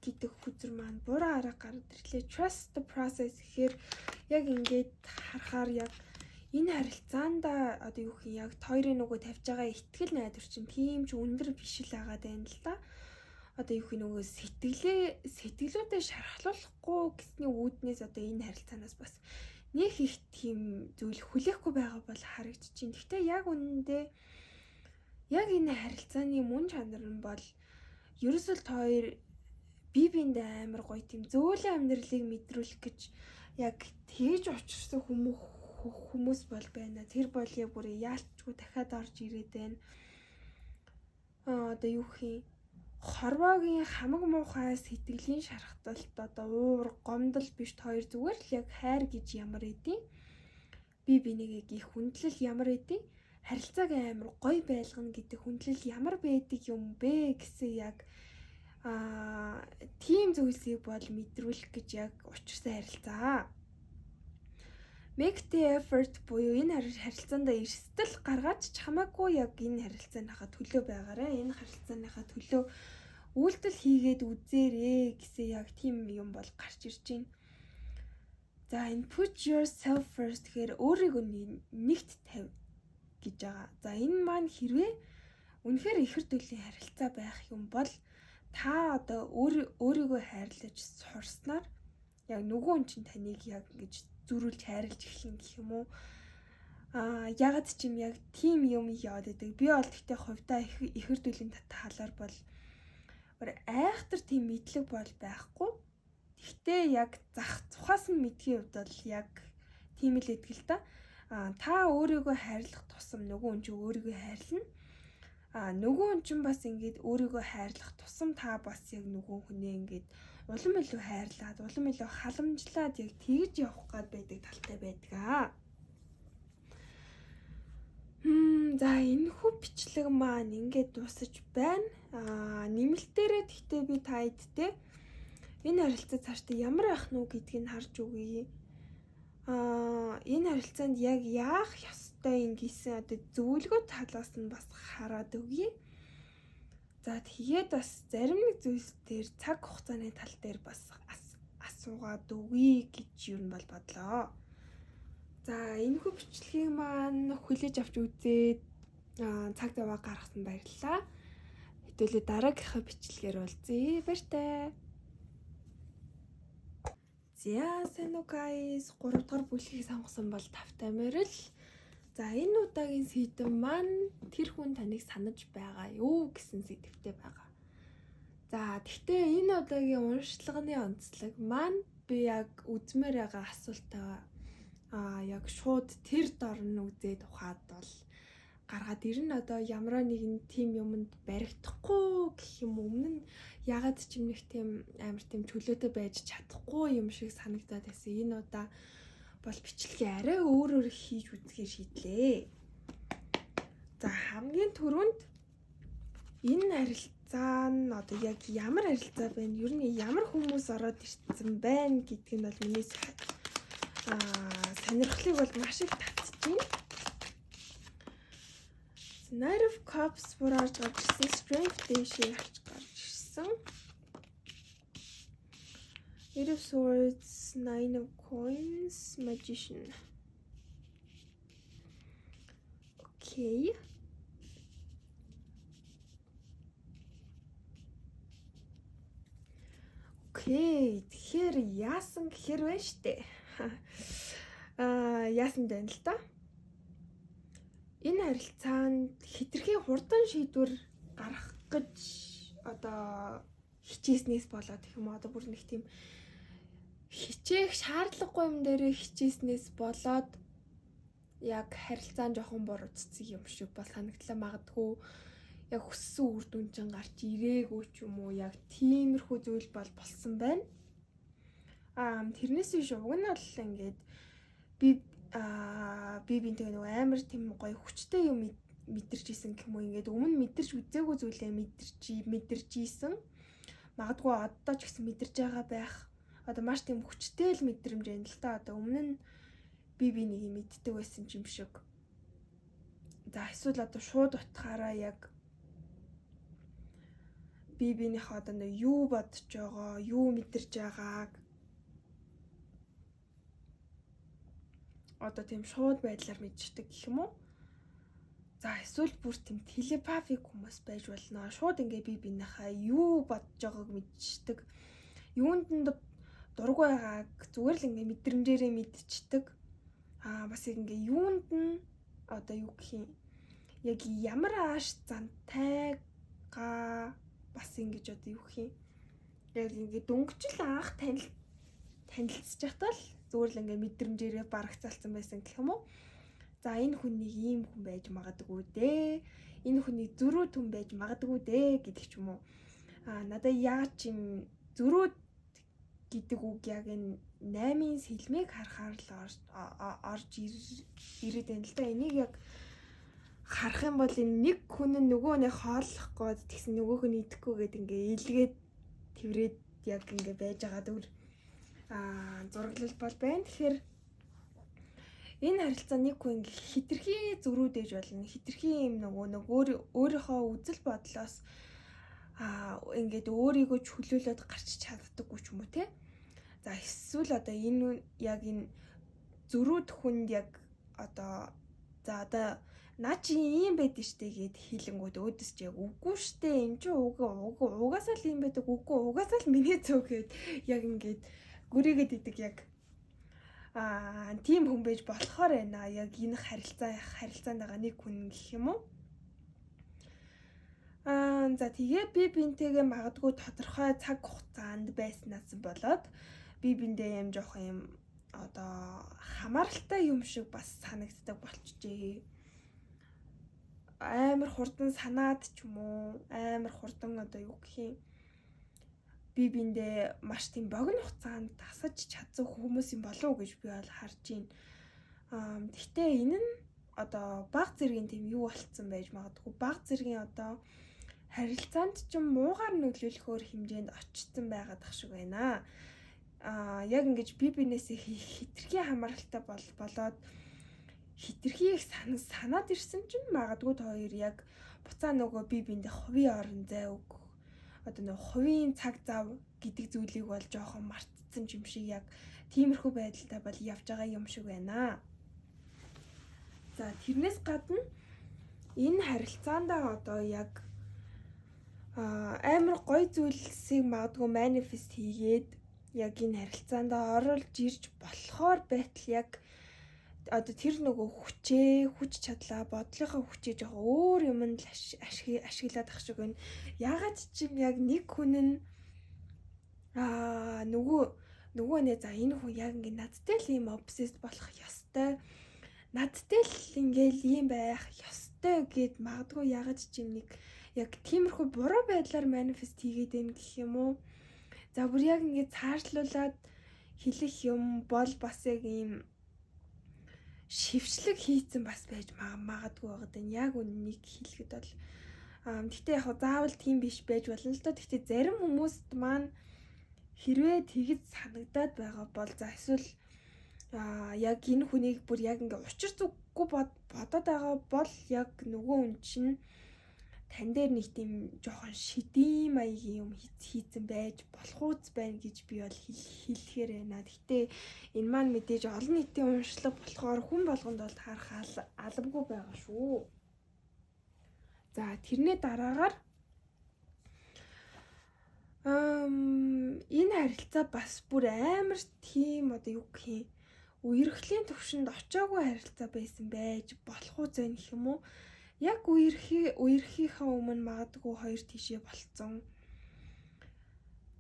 гэдэг хүзэр маань буруу арга гараад ирлээ. Trust the process гэхээр яг ингээд харахаар яг энэ харилцаанда одоо юу гэх яг хоёрын нөгөө тавьж байгаа ихтгэл найдвар чинь тийм ч өндөр биш л байгаа даа л да. Одоо юу гэх нөгөө сэтгэлүүдэд шархлуулахгүй гэсний үүднээс одоо энэ харилцаанаас бас нэг их тийм зүйл хүлээхгүй байгаа бол харагдаж байна. Гэхдээ яг үнэндээ яг энэ харилцааны мөн чанар нь бол ерөөсөө хоёр бие биендээ амар гоё тийм зөөлөн амьдралыг мэдрүүлэх гэж яг тэгж учирсан хүмүүс бол байна. Тэр бол яг бүр яалтчгүй дахиад орж ирээд байна. Одоо юу хий хорвоогийн хамаг муухай сэтгэлийн шархталт одоо уур гомдол биш хоёр зүгээр л яг хайр гэж ямар эдийн бие бинийгээ гих хүндлэл ямар эдийн харилцааг амар гоё байлгана гэдэг хүндлэл ямар байдаг юм бэ гэсэн яг тийм зүйлсийг бол мэдрүүлэх гэж яг учирсан харилцаа. Make the effort буюу энэ харилцаанд эрсдэл гаргаж чамаагүй яг энэ харилцааныхаа төлөө байгаарай. Энэ харилцааныхаа төлөө үйлдэл хийгээд үзээрэй гэсэн яг тийм юм бол гарч ирж байна. За энэ put yourself first гэхээр өөрийгөө нэгт тавь гэж байгаа. За энэ маань хэрвээ үнэхээр ихэр төлөлийн харилцаа байх юм бол та одоо өөрийгөө хайрлаж сурснаар яг нөгөө хүн чинь таныг яг ингэж зүрүүлж хайрлаж эхлэн гэх юм уу? Ягаад ч юм яг тийм юм яваад байдаг. Би бол тэгтээ хувьдаа ихэр төлөлийн талаар бол айхтар тийм мэдлэг бол байхгүй. Тэгтээ яг цухаас нь мэдхийн хувьд бол яг тийм л эдгэл та. Та өөрийгөө хайрлах тусам нөгөө хүн чинь өөрийгөө хайрлна. Нөгөө хүн чинь бас ингээд өөрийгөө хайрлах тусам та бас яг нөгөө хүнээ ингээд улам илүү хайрлаад, улам илүү халамжлаад яг тэгж явах гад байдаг талтай байдаг. За энэ хүү бичлэг маань ингээд дуусаж байна. Нэмэлтээрээ тэгтээ би та эдтэй энэ харилцаа цаашдаа ямар байх нь гэдгийг харж өгье. Энэ харилцаанд яг яах ёстой юм гэсэн одоо зөвлөгөө талаас нь бас хараад өгье. За тэгээд бас зарим нэг зүйлс дээр цаг хугацааны тал дээр бас асуугаад өгье гэж юу нь бол бодлоо. За энэ хүү бичлэгийг маань хүлээж авч үзээд цаг зав гаргасан баярлалаа. Хэдүүлээ дараагийнхаа бичлэгээр уулзъя. Баяртай. За сайн уу guys, 3 дахь бүлгийг сонгосон бол тавтай морил. За энэ удаагийн сэдэв маань тэр хүн таныг санаж байгаа юу гэсэн сэдэвтэй байгаа. За тэгтээ энэ удаагийн уншлагын онцлог маань би яг үзмээр байгаа асуултаа яг шууд тэр дорн үзээд ухаад бол гаргаад ирнэ. Одоо ямар нэгэн тим юмд баригдахгүй гэх юм өмнө нь ягаад ч юм нэг тийм амар тийм чөлөөтэй байж чадахгүй юм шиг санагдаад байсан. Энэ удаа бол бичлэгээ арай өөрөөр хийж үзэхээр шийдлээ. За хамгийн түрүүнд энэ харилцаа нь одоо яг ямар харилцаа байна? Ер нь ямар хүмүүс ороод ирсэн байна гэдг нь бол миний сонирхлыг бол маш их татчихж байна. Knight of Cups бураж гарч ирсэн, Strength дэшээ гарч ирсэн. Eight of Swords, Nine of Coins, Magician. Окей. Окей. Тэгэхээр яасан гэхэр байна штэ. Яасан байна л та. Энэ харилцаанд хитрхи хурдан шийдвэр гаргах гэж одоо хичээснээс болоод гэх юм одоо бүр нэг тийм хичээх шаардлагагүй юм дээрээ хичээснээс болоод яг харилцаан жоохон буруутцсан юм шиг бол санагдлаа. Магадгүй яг хүссэн үр дүн чинь гарч ирээгүй ч юм уу, яг тиймэрхүү зүйл бол болсон байна. Тэрнээс биш уг нь бол ингээд би бинтэй нэг амар тийм гоё хүчтэй юм мэдэрч исэн гэх юм уу, ингээд өмнө мэдэрч үзээгүй зүйлээ мэдэрч исэн. Магадгүй одоо ч гэсэн мэдэрч байгаа байх. Одоо маш тийм хүчтэй л мэдрэмж байна л та. Одоо өмнө нь би нэг юм мэддэг байсан юм шиг. За эсвэл одоо шууд утгаараа яг бинийхээ одоо юу бодож байгаа, юу мэдэрч байгааг одоо тийм шууд байдлаар мэдчихдэг гэх юм уу. За эсвэл бүр тийм телепатик хүмүүс байж болно. Шууд ингээ бинийхээ юу бодож байгааг мэдчихдэг. Юунд нь дургүй байгааг зүгээр л ингээ мэдрэмжээрээ мэдчихдэг. Бас ингээ юунд нь одоо юу гэх юм, яг ямар ааш зантайгаа бас ингэж одоо юу гэх юм, яг ингээ дөнгөжл анх танилцж байхдаа л зүгээр л ингээ мэдрэмжээрээ барагцаалсан байсан гэх юм уу. За энэ хүн нэг ийм хүн байж магадгүй дээ. Энэ хүн нэг зөрүүд хүн байж магадгүй дээ гэдэг ч юм уу. Надад яг чим зөрүүд гэдэг үг яг энэ 8-ын сэлмийг харахаар л орж ирээд байна л да. Энийг яг харах юм бол энэ нэг хүн нь нөгөөнөө хооллох гээд тэгсэн нөгөөх нь идэхгүй гээд ингээ илгээд тэрврээд яг ингээ байж байгаа дүр зураглал бол байна. Тэгэхээр энэ харилцаа нэг хүн ингээ хитрхи зөрүүдэж болно. Хитрхи юм нөгөө өөрийнхөө үзэл бодлоос ингээд өөрийгөө чөлөөлөд гарч чаддаггүй ч юм уу те. За эсвэл одоо энэ яг энэ зөрүүд хүнд яг одоо наа чи ийм байдэн штэ гэд хийлэнгүүд өөдөс чи яг үгүй штэ энэ чи угаасаа л ийм байдаг үгүй угаасаа л миний зөв гэд яг ингээд гүрийгээд идэг яг тийм хүн байж болохоор байна. Яг энэ харилцаанд байгаа нэг хүн гэх юм уу. За тэгээд би бинтэйгээ магадгүй тодорхой цаг хугацаанд байснаас болоод би биндээ юм жоох юм одоо хамааралтай юм шиг бас санагддаг болчихжээ. Амар хурдан санаад ч юм уу амар хурдан одоо юу гэх юм би биндээ маш тийм богино хугацаанд тасаж чадсан хүмүүс юм болов уу гэж би бол харж байна. Гэхдээ энэ нь одоо баг зэргийн тийм юу болцсон байж магадгүй баг зэргийн одоо харилцаанд ч муугаар нөлөөлөхөөр хэмжээнд очсон байгаад ах шиг байна. Яг ингэж би бинээсээ хитрхи хамааралтай болоод хитрхи их санаад ирсэн чинь магадгүй та хоёр яг буцаа нөгөө би биндээ хувийн орон зай үг одоо нөгөө хувийн цаг зав гэдэг зүйлийг бол жоохон мартцсан юм шиг яг тиймэрхүү байдалтай бол явж байгаа юм шиг байна. За тэрнээс гадна энэ харилцаандаа одоо яг амар гоё зүйлсийг магадгүй манифест хийгээд яг энэ харилцаанд оролж ирж болохоор байтал яг одоо тэр нөгөө хүч чадлаа бодлынхаа хүчээ жоохон өөр юмд ашиглаад ах шиг байна. Ягаад ч юм яг нэг хүн нь нөгөө нэ за энэ хүн яг ингэ надтай л ийм обсесд болох ёстой. Надтай л ингээл ийм байх ёстой гэд магадгүй ягаад ч юм нэг яг тиймэрхүү буруу байдлаар манифест хийгээд байна гэх юм уу. За бүр яг ингэ цаашлуулад хэлэх юм бол бас яг ийм шивчлэг хийцэн бас байж магадгүй байгаад байна. Яг үннийг хэлэхэд бол гэхдээ яг заавал тийм биш байж болно л доо. Гэхдээ зарим хүмүүст маань хэрвээ тэгж санагдаад байгаа бол за эсвэл яг энэ хүнийг бүр яг ингээ учир зүггүй бодоод байгаа бол яг нөгөө хүн чинь тань дээр нэг тийм жоохон шидэм маягийн юм хийцэн байж болох үз байна гэж би бол хэлэхээр байна. Гэхдээ энэ маань мэдээж олон нийтийн уншлага болохоор хүн болгонд бол харах албагүй байгаа шүү. За тэрний дараагаар энэ харилцаа бас бүр амар тийм одоо юу гэх юм үерхлийн төвшөнд очиагүй харилцаа байсан байж болох уу зэн гэх юм уу. Яг үерхийнхаа өмнө магадгүй хоёр тишээ болцсон.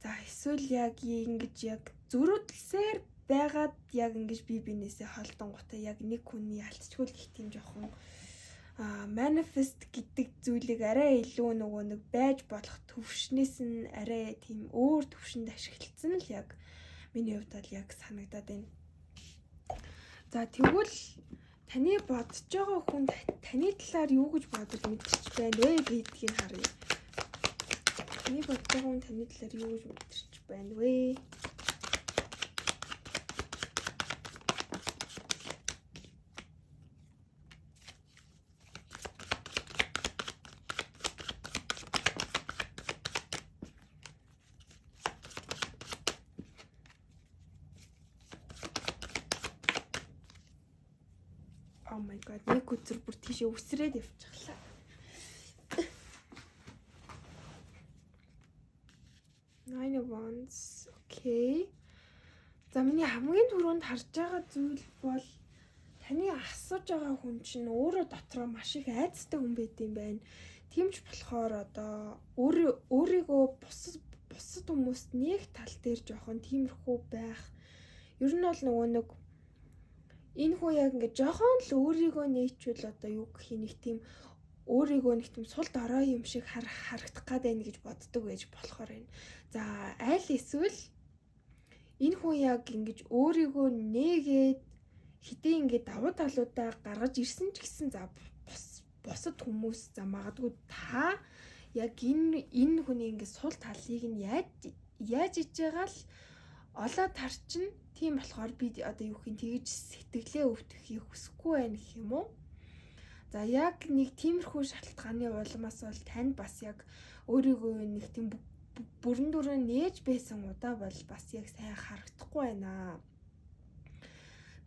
За эсвэл яг ингэж яг зөрүүдлсээр байгаад яг ингэж би бинээсээ холдонготой яг нэг хүний алдчихгүй л их тийм жоохон манифест гэдэг зүйлийг арай илүү нөгөө нэг байж болох төвшнээс нь арай тийм өөр төвшөнд ашиглагдсан л яг миний хувьд бол яг санагдаад байна. За тэгвэл таны бодож байгаа хүн таны талаар юу гэж бодож мэдэрч байна вэ гэдгийг харъя. Таны бодож байгаа хүн таны талаар юу гэж мэдэрч байна вэ? Oh my god, нэг өдөр бүр тийшээ үсрээд явчихлаа. Nine of Wands. Окей. За миний хамгийн түрүүнд харж байгаа зүйл бол таны асууж байгаа хүн чинь өөрөө дотроо маш их айцтай хүн байт юм байна. Тэмч болохоор одоо өөрийгөө бусад хүмүүст нэг тал дээр жоохон тиймэрхүү байх. Ер нь бол нөгөө нэг энэ хүн яг ингээд жоохон л өөрийгөө нээчвэл одоо юу гэх юм нэг тийм өөрийгөө нэг тийм сул дорой юм шиг харагдах гад байна гэж боддог байж болохоор байна. За аль эсвэл энэ хүн яг ингэж өөрийгөө нээгээд хэдий ингээд давуу талуудаа гаргаж ирсэн ч гэсэн за бусад хүмүүс за магадгүй та яг энэ хүний ингээд сул талыг нь яаж иж байгаа л олоод харчин. Тийм болохоор би одоо юу гэх юм тэгж сэтгэлээ өвтөхийг хүсэхгүй байна гэх юм уу. За яг нэг тиймэрхүү шалтгааны улмаас бол танд бас яг өөрийгөө нэг тийм бүрэн дүрэн нээж байсан удаа бол бас яг сайн харагдахгүй байна.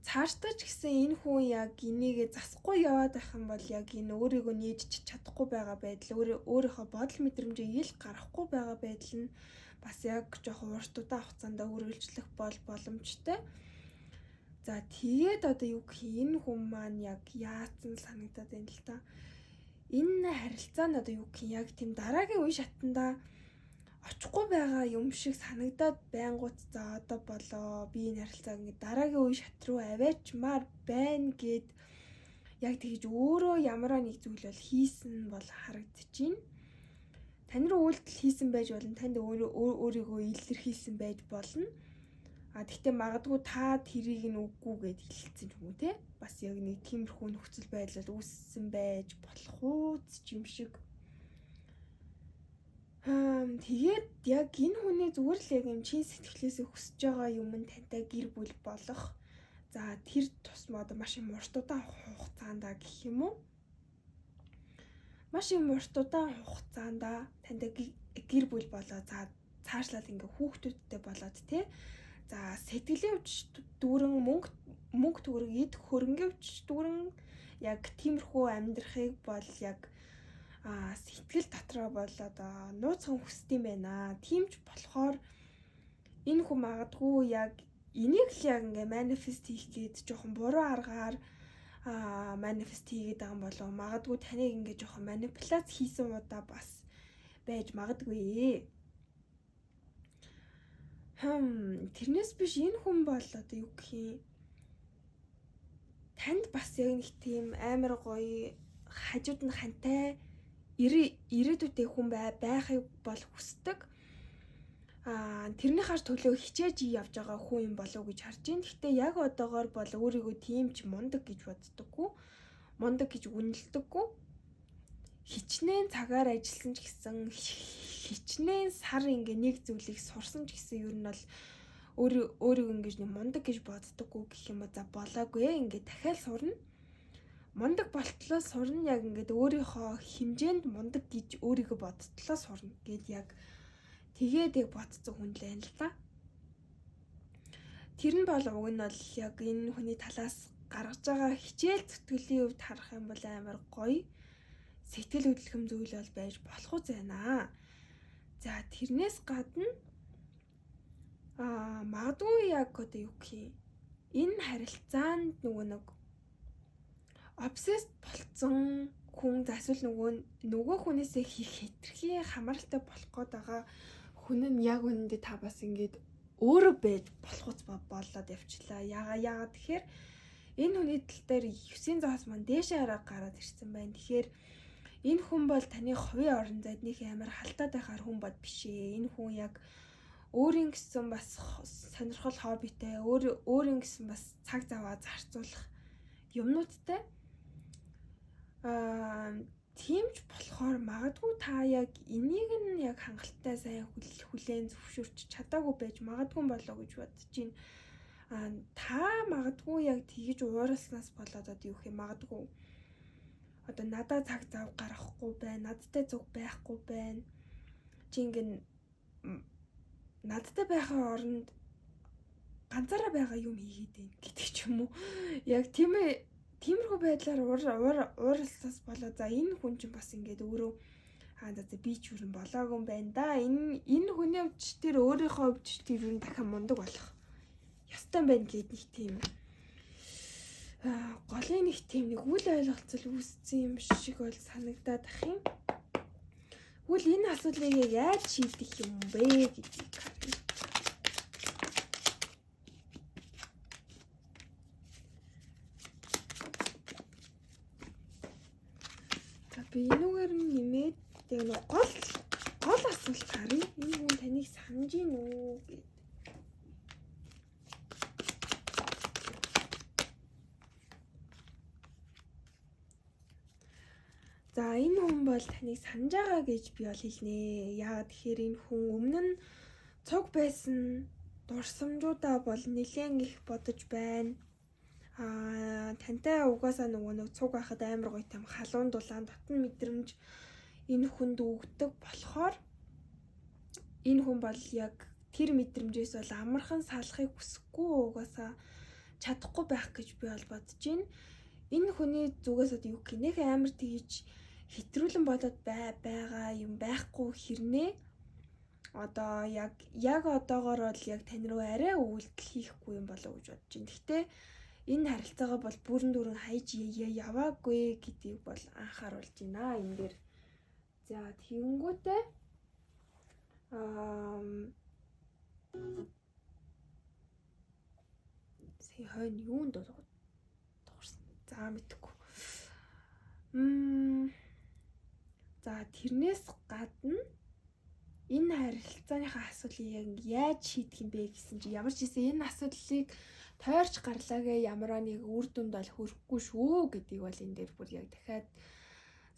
Цаашдаа ч гэсэн энэ хүн яг энийгээ засахгүй яваад байх юм бол яг энэ өөрийгөө нээж чадахгүй байгаа байдал, өөрийнхөө бодол мэдрэмжээ ил гаргахгүй байгаа байдал нь бас яг жоохон урт удаан хугацаанд үргэлжлэх боломжтой. За тэгээд одоо юу гэх юм энэ хүн маань яг яатсан санагдаад байна л та. Энэ харилцаа нь одоо юу гэх юм яг тийм дараагийн үе шатанда очихгүй байгаа юм шиг санагдаад байнгут за одоо болоо би энэ харилцааг ингээ дараагийн үе шат руу аваачмаар байна гэд яг тэгж өөрөө ямараа нэг зүйл бол хийсэн бол харагдчихээн. Тань руу үйлдэл хийсэн байж болно, танд өөрийгөө илэрхийлсэн байж болно. Тэгтээ магадгүй та тэрийг нь үгүй гэд хэлсэн ч юм уу те. Бас яг нэг тиймэрхүү нөхцөл байдал үүссэн байж болох уу юм шиг. Тэгээд яг энэ хүний зүгээр л яг юм чин сэтгэлээсээ хүсэж байгаа юм нь тантай гэр бүл болох. За тэр тусмаа одоо маш юм урт удаан хугацаанд гэх юм уу? Маш юм урт удаан хугацаанд тантай гэр бүл болоо. За цаашлаад ингээ хүүхдүүдтэй болоод те. За сэтгэлийн өвч дүүрэн мөнгө төгрөг эд хөрөнгөний өвч дүүрэн яг тиймэрхүү амьдрахыг бол яг сэтгэл дотроо бол одоо нууцхан хүсдэм байна. Тиймч болохоор энэ хүн магадгүй яг энийг л яг ингээ манифест хийх гээд жоохон буруу аргаар манифест хийгээд байгаа юм болов. Магадгүй таныг ингээ жоохон манипуляц хийсэн удаа бас байж магадгүй. Тэрнээс биш энэ хүн бол одоо юу гэх юм танд бас яг нэг тийм амар гоё хажууд нь хантай ирээдүйдээ хүн байхыг бол хүсдэг. Тэрнийхээс төлөө хичээж явж байгаа хүн юм болов уу гэж харж байна. Гэхдээ яг одоогоор бол өөрийгөө тийм ч мундаг гэж боддоггүй. Мундаг гэж үнэлдэггүй. Хичнээн цагаар ажилласан ч гэсэн хичнээн сар ингээ нэг зүйлийг сурсан ч гэсэн ер нь бол өөрийгөө ингэж нэг мундаг гэж боддоггүй гэх юм уу. За болоогүй ингээ дахиад сурна. Мундаг болтлоо сурна яг ингээд өөрийнхөө хэмжээнд мундаг гэж өөрийгөө бодтлоо сурна гэд яг тэгээд яг бодцсон хүн л байна л да. Тэр нь бол уг нь бол яг энэ хүний талаас гаргаж байгаа хичээл зүтгэлийн хувьд харах юм бол амар гоё сэтгэл хөдлөм зүйл бол байж болох уу зайнаа. За тэрнээс гадна магадгүй яг одоо юу гэх юм энэ харилцаанд нэг обсесс болцсон хүн эсвэл нөгөө хүнээсээ хийх хэтэрхий хамааралтай болох гээд байгаа хүн нь яг үнэндээ та бас ингээд өөрөө байж болох уц болоод явчлаа. Яагаад тэгэхээр энэ хүний тал дээр 9 зоос маань дээшээ хараа гараад ирсэн байна. Тэгэхээр энэ хүн бол таны хувийн орон зайд нэг амар халтаад байхаар хүн бод биш ээ. Энэ хүн яг өөрийн гэсэн бас сонирхол хоббитэй, өөрийн гэсэн бас цаг заваа зарцуулах юмнуудтай. Тиймч болохоор магадгүй та яг энийг нь яг хангалттай сайн хүлээн зөвшөөрч чадаагүй байж магадгүй болоо гэж бодож байна. Та магадгүй яг тэгж ууралснаас болоод одоо юу гэх юм магадгүй одоо надад цаг зав гаргахгүй байна, надтай зүг байхгүй байна. Чи ингэн надтай байхын оронд ганцаараа байгаа юм хийгээд байна гэдэг ч юм уу. Яг тиймэрхүү байдлаар ууралсаас болоо за энэ хүн чинь бас ингээд өөрөө за би ч бүрэн болоогүй юм байна да. Энэ хүний өвч тэр өөрийнхөө өвч тэр юу дахин мундаг болох ёстой байна гэдэг нэг тийм голын нэг тийм нэг үл ойлголцол үүссэн юм шиг бол санагдаад ах юм. Үл энэ асуудлыг яаж шийдэх юм бэ гэдгийг харъя. Би энэгээр нь нэмээд тэг нэг гол асуулт харъя. Энэ хүн таныг санаж гин үү гэд. бол таныг санаж байгаа гэж би бол хэлнэ. Яагаад тэгэхээр энэ хүн өмнө нь цуг байсан дурсамжуудаа бол нэлээд их бодож байна. Тантай угаасаа нөгөө нэг цуг байхад амар гоё там халуун дулаан дотн мэдрэмж энэ хүнд өгдөг болохоор энэ хүн бол яг тэр мэдрэмжээс бол амархан салахыг хүсэхгүй угаасаа чадахгүй байх гэж би бол бодож байна. Энэ хүний зүгээс одоо юу гэх нэх амар тэгж хэтрүүлэн бодоод байгаа юм байхгүй хэрнээ одоо яг одоогоор бол яг тань руу арай үйлдэл хийхгүй юм болов гэж бодож байна. Гэхдээ энэ харилцаагаа бол бүрэн дүүрэн хайж яваагүй гэдгийг бол анхааруулж байна энэ дээр. За тэгэнгүүтээ сая хойно юунд дуурсан. За мэдэхгүй. За тэрнээс гадна энэ харилцааныхаа асуудлыг яаж шийдэх юм бэ гэсэн чи ямар ч хэсэг энэ асуудлыг тойрч гарлаагээ ямараа нэг үр дүнд бол хүрэхгүй шүү гэдгийг бол энэ дээр бүр яг дахиад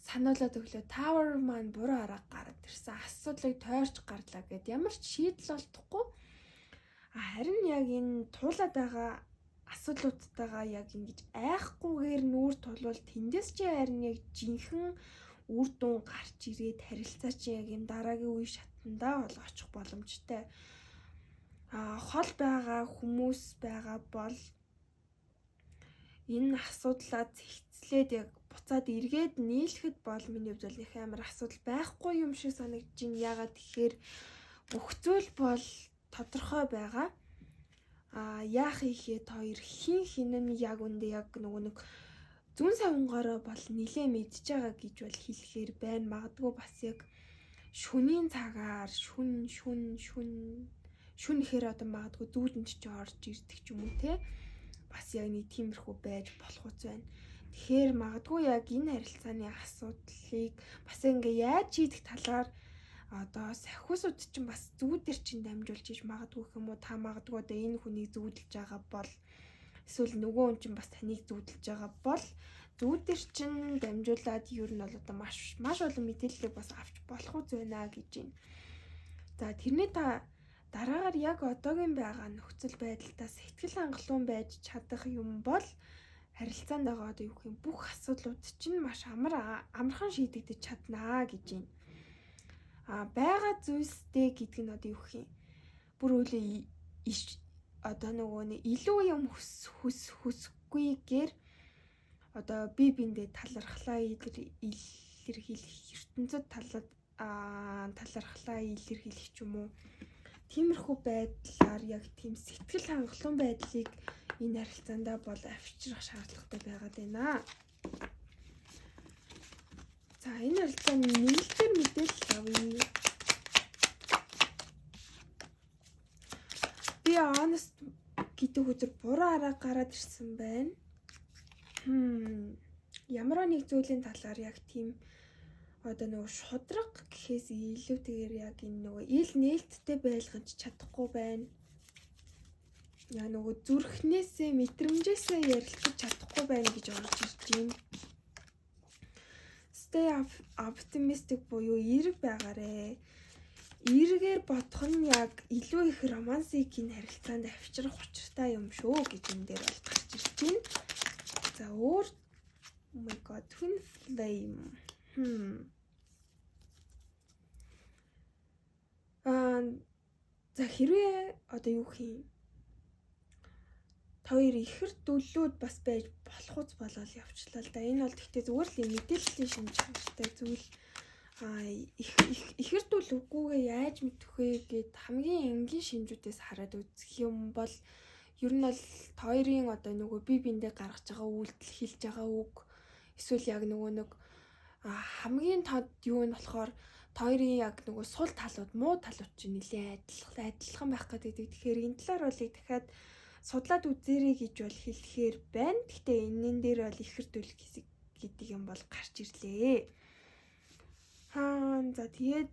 сануулаад өглөө Tower маань буруу арга гараад ирсэн. Асуудлыг тойрч гарлаа гэд ямар ч шийдэл олдохгүй. Харин яг энэ туулаад байгаа асуудлуудтайгаа яг ингэж айхгүйгээр нүүр тулвал тэндээс чи харин яг жинхэнэ үр дүн гарч ирээд харилцаа чи яг юм дараагийн үе шатандаа бол очих боломжтой. Хол байгаа хүмүүс байгаа бол энэ асуудлаа зэгцлээд яг буцаад эргээд нийлэхэд бол миний хувьд бол их амар асуудал байхгүй юм шиг санагдаж байна. Ягаад тэгэхээр бүх зүйл бол тодорхой байгаа. Яах ихэд хоёр хин нь яг үндэ яг нөгөө нэг зүүн савнгаараа бол нилээ мэдж байгаа гэж бол хэлэхээр байна. Магадгүй бас яг шөнийн цагаар шүн ихээр одоо магадгүй зүүдэнд ч орж ирдэг ч юм уу те. Бас яг нэг тиймэрхүү байж болох үз байна. Тэгэхээр магадгүй яг энэ харилцааны асуудлыг бас ингээ яаж шийдэх талаар одоо сахиусууд чинь бас зүүдэр чинь дамжуулж иж магадгүй юм уу? Та магадгүй одоо энэ хүнийг зүүдэлж байгаа бол эсвэл нөгөө хүн чинь бас таныг зүүдэлж байгаа бол зүүдэр чинь дамжуулаад ер нь бол одоо маш олон мэдээллийг бас авч болох үз байна гэж байна. За тэрний дараагаар яг одоогийн байгаа нөхцөл байдалтаа сэтгэл хангалуун байж чадах юм бол харилцаанд байгаа одоо юу гэх юм бүх асуудлууд чинь маш амархан шийдэгдэж чаднаа гэж байна. Байгаа зүйлстэй гэдэг нь одоо юу гэх юм бүр үлээ одоо нөгөө нэг илүү юм хүсэхгүйгээр одоо бие биендээ талархлаа илэрхийлэх ертөнцид талархлаа илэрхийлэх ч юм уу. Тиймэрхүү байдлаар яг тийм сэтгэл хангалуун байдлыг энэ харилцаандаа бол авчрах шаардлагатай байгаад байна. За энэ харилцааны нэмэлтээр мэдээлэл авъя. Би honest гэдэг өдөр буруу арга гараад ирсэн байна. Ямар нэг зүйлийн талаар яг тийм одоо нөгөө шудраг гэхээс илүүтэйгээр яг энэ нөгөө ил нээлттэй байлгаж чадахгүй байна. Яа нөгөө зүрхнээсээ мэдрэмжээсээ ярилцаж чадахгүй байна гэж орж ирж байна. Stay optimistic буюу эерэг байгаарэ. Эргээр бодох нь яг илүү их романтик энэ харилцаанд авчрах учиртай юм шүү гэж энэ дээр бол гарч ирж байна. За өөр oh my god twin flame. За хэрвээ одоо юу гэх юм хоёр ихэр дөлөөд бас байж болох үз болол явчлаа л да. Энэ бол гэхдээ зүгээр л мэдээллийн шинжтэй зүйл. Ихэр дөл үгүйгээ яаж мэдэх вэ гэд хамгийн энгийн шинжүүдээс хараад үзэх юм бол ер нь бол хоёрын одоо нөгөө бие биендээ гаргаж байгаа үйлдэл хэлж байгаа үг эсвэл яг нөгөө нэг хамгийн тод юу нь болохоор хоёрын яг нөгөө сул талууд муу талууд чинь нэлээд адилхан байх гэдэг. Тэгэхээр энэ талаар бол дахиад судлаад үзээрэй гэж бол хэлэхээр байна. Гэхдээ энэн дээр бол ихэр дөл гэдэг юм бол гарч ирлээ. За тэгээд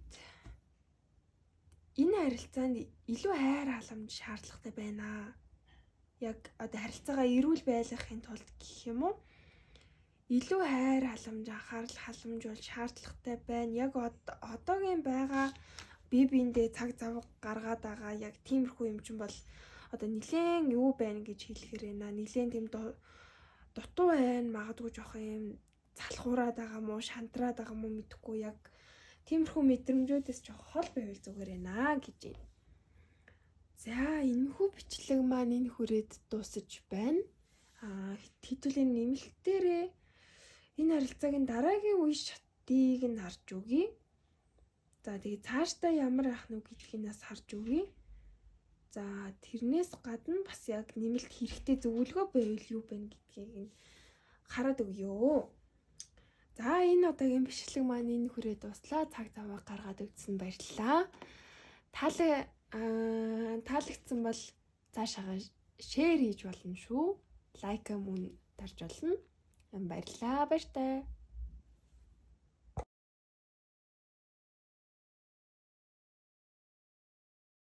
энэ харилцаанд илүү хайр халамж шаардлагатай байна. Яг одоо харилцаагаа эрүүл байлгахын тулд гэх юм уу? илүү хайр халамж, анхаарал халамж бол шаардлагатай байна. Яг одоогийн байгаа бие биендээ цаг зав гаргаад байгаа яг тиймэрхүү юм чинь бол одоо нилээн юу байна гэж хэлэхээр байна. Нилээн тийм дутуу байна, магадгүй жоох юм залхуураад байгаа мó, шантраад байгаа мó мэдэхгүй яг тиймэрхүү мэдрэмжүүдээс жоох хол байвал зүгээр байна гэж байна. За энэхүү бичлэг маань энэ хүрээд дуусаж байна. Хэдүүлээ нэмэлтээрээ энэ харилцаагийн дараагийн үе шатыг нь харж өгье. За тэгээ цаашдаа ямар ах нүг гэдгийг нас харж өгье. За тэрнээс гадна бас яг нэмэлт хэрэгтэй зөвлөгөө байвал юу байна гэдгийг нь хараад өгье. За энэ удаагийн бичлэг маань энэ хүрээд дуслаа. Цаг заваа гаргаад өгсөн баярлалаа. Таалагдсан бол цаашаага шеэр хийж болно шүү. Лайк мөн дарж болно. Баярлалаа. Баяртай.